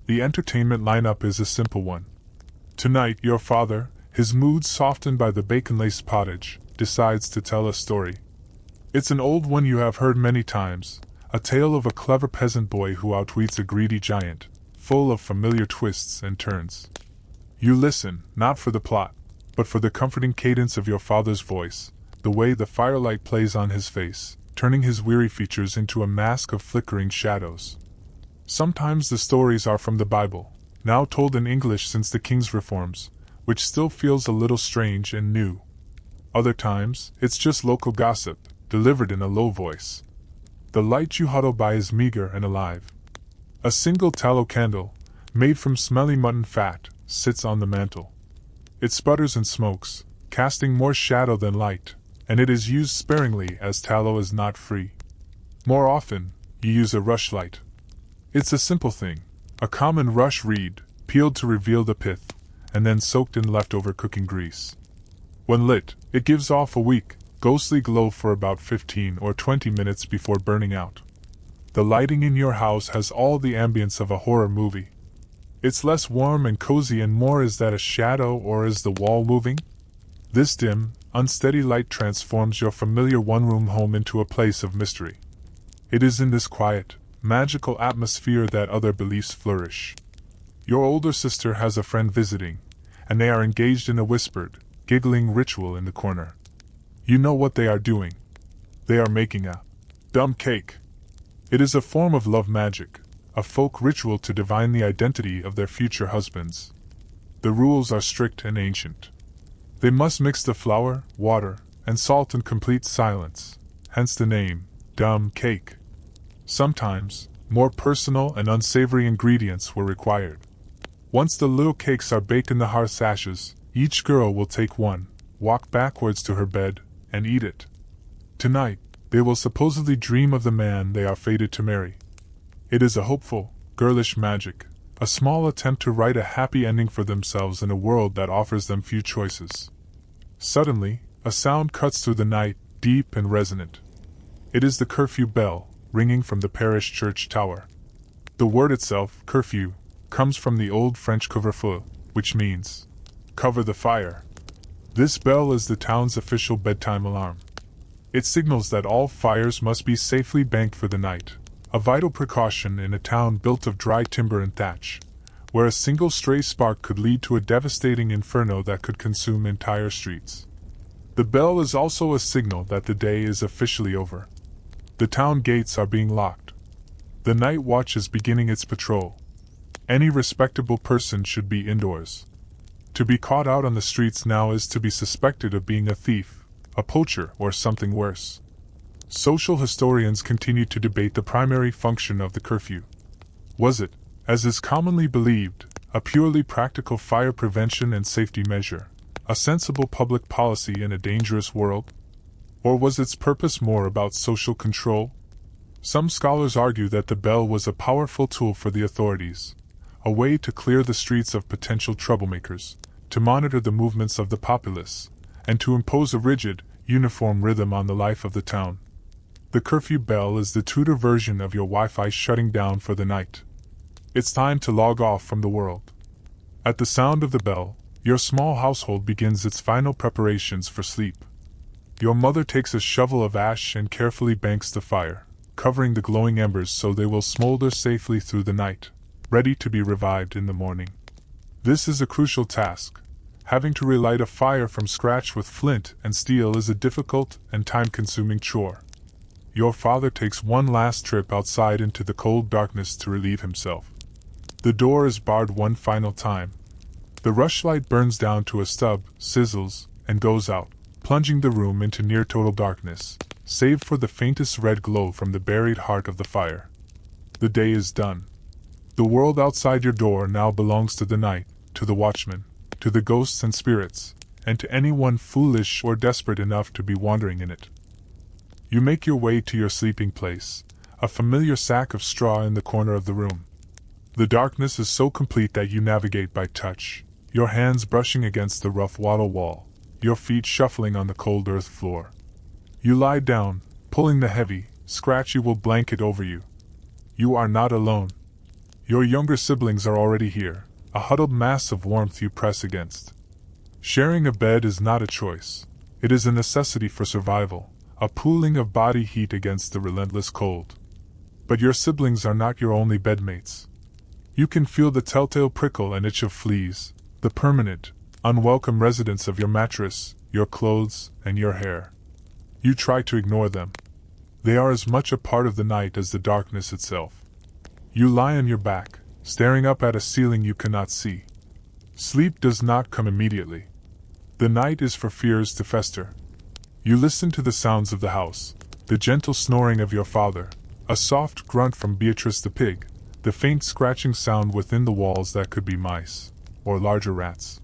The entertainment lineup is a simple one. Tonight, your father, his mood softened by the bacon-laced pottage, decides to tell a story. It's an old one you have heard many times, a tale of a clever peasant boy who outwits a greedy giant, full of familiar twists and turns. You listen, not for the plot, but for the comforting cadence of your father's voice, the way the firelight plays on his face, turning his weary features into a mask of flickering shadows. Sometimes the stories are from the Bible, now told in English since the King's reforms, which still feels a little strange and new. Other times, it's just local gossip, delivered in a low voice. The light you huddle by is meager and alive. A single tallow candle, made from smelly mutton fat, sits on the mantel. It sputters and smokes, casting more shadow than light, and it is used sparingly as tallow is not free. More often, you use a rushlight. It's a simple thing, a common rush reed, peeled to reveal the pith, and then soaked in leftover cooking grease. When lit, it gives off a weak, ghostly glow for about 15 or 20 minutes before burning out. The lighting in your house has all the ambience of a horror movie. It's less warm and cozy and more is that a shadow or is the wall moving? This dim, unsteady light transforms your familiar one-room home into a place of mystery. It is in this quiet, magical atmosphere that other beliefs flourish. Your older sister has a friend visiting, and they are engaged in a whispered, giggling ritual in the corner. You know what they are doing. They are making a dumb cake. It is a form of love magic, a folk ritual to divine the identity of their future husbands. The rules are strict and ancient. They must mix the flour, water, and salt in complete silence, hence the name, dumb cake. Sometimes, more personal and unsavory ingredients were required. Once the little cakes are baked in the hearth's ashes, each girl will take one, walk backwards to her bed, and eat it. Tonight, they will supposedly dream of the man they are fated to marry. It is a hopeful, girlish magic, a small attempt to write a happy ending for themselves in a world that offers them few choices. Suddenly, a sound cuts through the night, deep and resonant. It is the curfew bell, ringing from the parish church tower. The word itself, curfew, comes from the old French couvre-feu, which means, cover the fire. This bell is the town's official bedtime alarm. It signals that all fires must be safely banked for the night, a vital precaution in a town built of dry timber and thatch, where a single stray spark could lead to a devastating inferno that could consume entire streets. The bell is also a signal that the day is officially over. The town gates are being locked. The night watch is beginning its patrol. Any respectable person should be indoors. To be caught out on the streets now is to be suspected of being a thief, a poacher, or something worse. Social historians continue to debate the primary function of the curfew. Was it, as is commonly believed, a purely practical fire prevention and safety measure, a sensible public policy in a dangerous world? Or was its purpose more about social control? Some scholars argue that the bell was a powerful tool for the authorities, a way to clear the streets of potential troublemakers, to monitor the movements of the populace, and to impose a rigid, uniform rhythm on the life of the town. The curfew bell is the Tudor version of your Wi-Fi shutting down for the night. It's time to log off from the world. At the sound of the bell, your small household begins its final preparations for sleep. Your mother takes a shovel of ash and carefully banks the fire, covering the glowing embers so they will smolder safely through the night, ready to be revived in the morning. This is a crucial task. Having to relight a fire from scratch with flint and steel is a difficult and time-consuming chore. Your father takes one last trip outside into the cold darkness to relieve himself. The door is barred one final time. The rushlight burns down to a stub, sizzles, and goes out, plunging the room into near-total darkness, save for the faintest red glow from the buried heart of the fire. The day is done. The world outside your door now belongs to the night, to the watchman, to the ghosts and spirits, and to anyone foolish or desperate enough to be wandering in it. You make your way to your sleeping place, a familiar sack of straw in the corner of the room. The darkness is so complete that you navigate by touch, your hands brushing against the rough wattle wall, your feet shuffling on the cold earth floor. You lie down, pulling the heavy, scratchy wool blanket over you. You are not alone. Your younger siblings are already here, a huddled mass of warmth you press against. Sharing a bed is not a choice. It is a necessity for survival, a pooling of body heat against the relentless cold. But your siblings are not your only bedmates. You can feel the telltale prickle and itch of fleas, the permanent, unwelcome residents of your mattress, your clothes, and your hair. You try to ignore them. They are as much a part of the night as the darkness itself. You lie on your back, staring up at a ceiling you cannot see. Sleep does not come immediately. The night is for fears to fester. You listen to the sounds of the house, the gentle snoring of your father, a soft grunt from Beatrice the pig, the faint scratching sound within the walls that could be mice, or larger rats.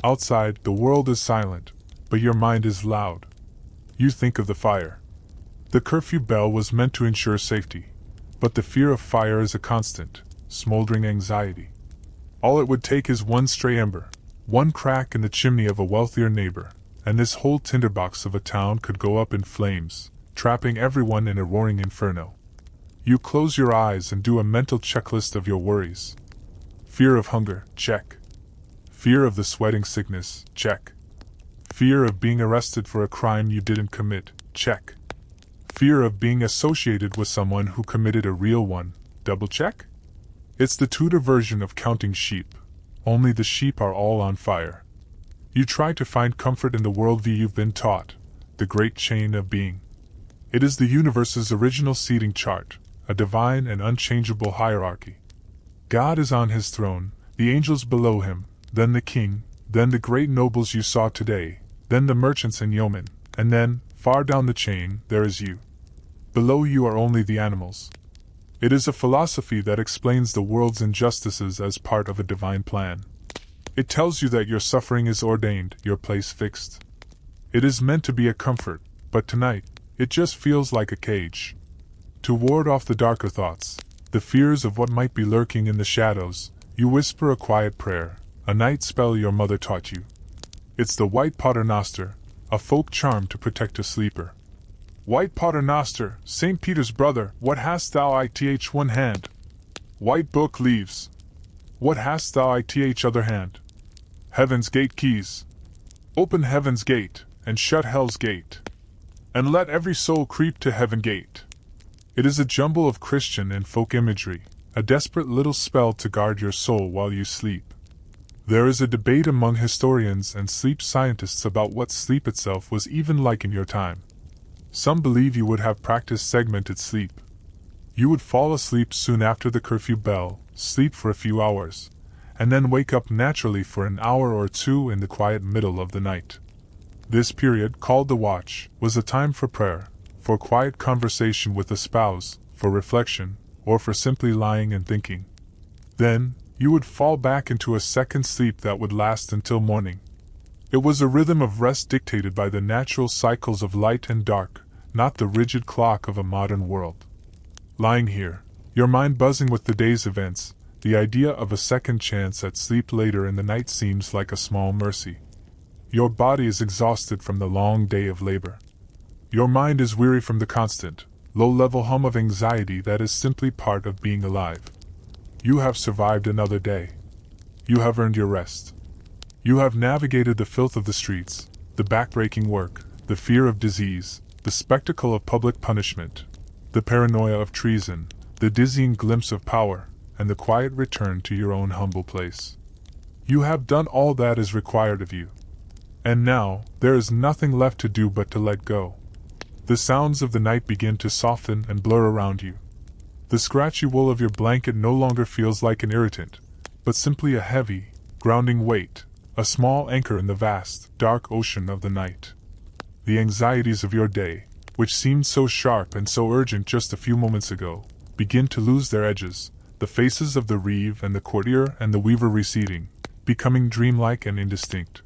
Outside, the world is silent, but your mind is loud. You think of the fire. The curfew bell was meant to ensure safety, but the fear of fire is a constant, smoldering anxiety. All it would take is one stray ember, one crack in the chimney of a wealthier neighbor, and this whole tinderbox of a town could go up in flames, trapping everyone in a roaring inferno. You close your eyes and do a mental checklist of your worries. Fear of hunger, check. Fear of the sweating sickness, check. Fear of being arrested for a crime you didn't commit, check. Fear of being associated with someone who committed a real one, double check. It's the Tudor version of counting sheep, only the sheep are all on fire. You try to find comfort in the worldview you've been taught, the great chain of being. It is the universe's original seating chart, a divine and unchangeable hierarchy. God is on his throne, the angels below him, then the king, then the great nobles you saw today, then the merchants and yeomen, and then, far down the chain, there is you. Below you are only the animals. It is a philosophy that explains the world's injustices as part of a divine plan. It tells you that your suffering is ordained, your place fixed. It is meant to be a comfort, but tonight, it just feels like a cage. To ward off the darker thoughts, the fears of what might be lurking in the shadows, you whisper a quiet prayer, a night spell your mother taught you. It's the white paternoster, a folk charm to protect a sleeper. White paternoster, St. Peter's brother, what hast thou ith one hand? White book leaves. What hast thou ith other hand? Heaven's gate keys. Open heaven's gate, and shut hell's gate. And let every soul creep to heaven gate. It is a jumble of Christian and folk imagery, a desperate little spell to guard your soul while you sleep. There is a debate among historians and sleep scientists about what sleep itself was even like in your time. Some believe you would have practiced segmented sleep. You would fall asleep soon after the curfew bell, sleep for a few hours, and then wake up naturally for an hour or two in the quiet middle of the night. This period, called the watch, was a time for prayer, for quiet conversation with a spouse, for reflection, or for simply lying and thinking. Then, you would fall back into a second sleep that would last until morning. It was a rhythm of rest dictated by the natural cycles of light and dark, not the rigid clock of a modern world. Lying here, your mind buzzing with the day's events, the idea of a second chance at sleep later in the night seems like a small mercy. Your body is exhausted from the long day of labor. Your mind is weary from the constant, low-level hum of anxiety that is simply part of being alive. You have survived another day. You have earned your rest. You have navigated the filth of the streets, the backbreaking work, the fear of disease, the spectacle of public punishment, the paranoia of treason, the dizzying glimpse of power, and the quiet return to your own humble place. You have done all that is required of you. And now, there is nothing left to do but to let go. The sounds of the night begin to soften and blur around you. The scratchy wool of your blanket no longer feels like an irritant, but simply a heavy, grounding weight, a small anchor in the vast, dark ocean of the night. The anxieties of your day, which seemed so sharp and so urgent just a few moments ago, begin to lose their edges, the faces of the reeve and the courtier and the weaver receding, becoming dreamlike and indistinct.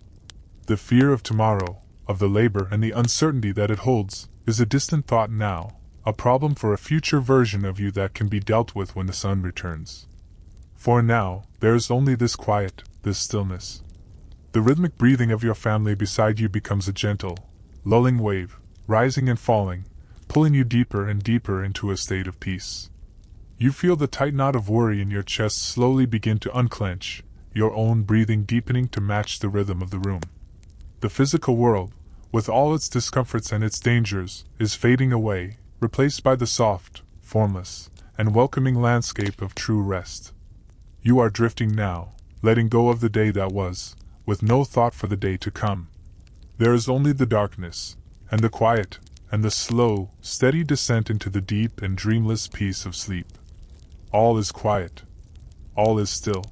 The fear of tomorrow, of the labor and the uncertainty that it holds, is a distant thought now, a problem for a future version of you that can be dealt with when the sun returns. For now, there is only this quiet, this stillness. The rhythmic breathing of your family beside you becomes a gentle, lulling wave, rising and falling, pulling you deeper and deeper into a state of peace. You feel the tight knot of worry in your chest slowly begin to unclench, your own breathing deepening to match the rhythm of the room. The physical world, with all its discomforts and its dangers, is fading away, replaced by the soft, formless, and welcoming landscape of true rest. You are drifting now, letting go of the day that was, with no thought for the day to come. There is only the darkness, and the quiet, and the slow, steady descent into the deep and dreamless peace of sleep. All is quiet. All is still.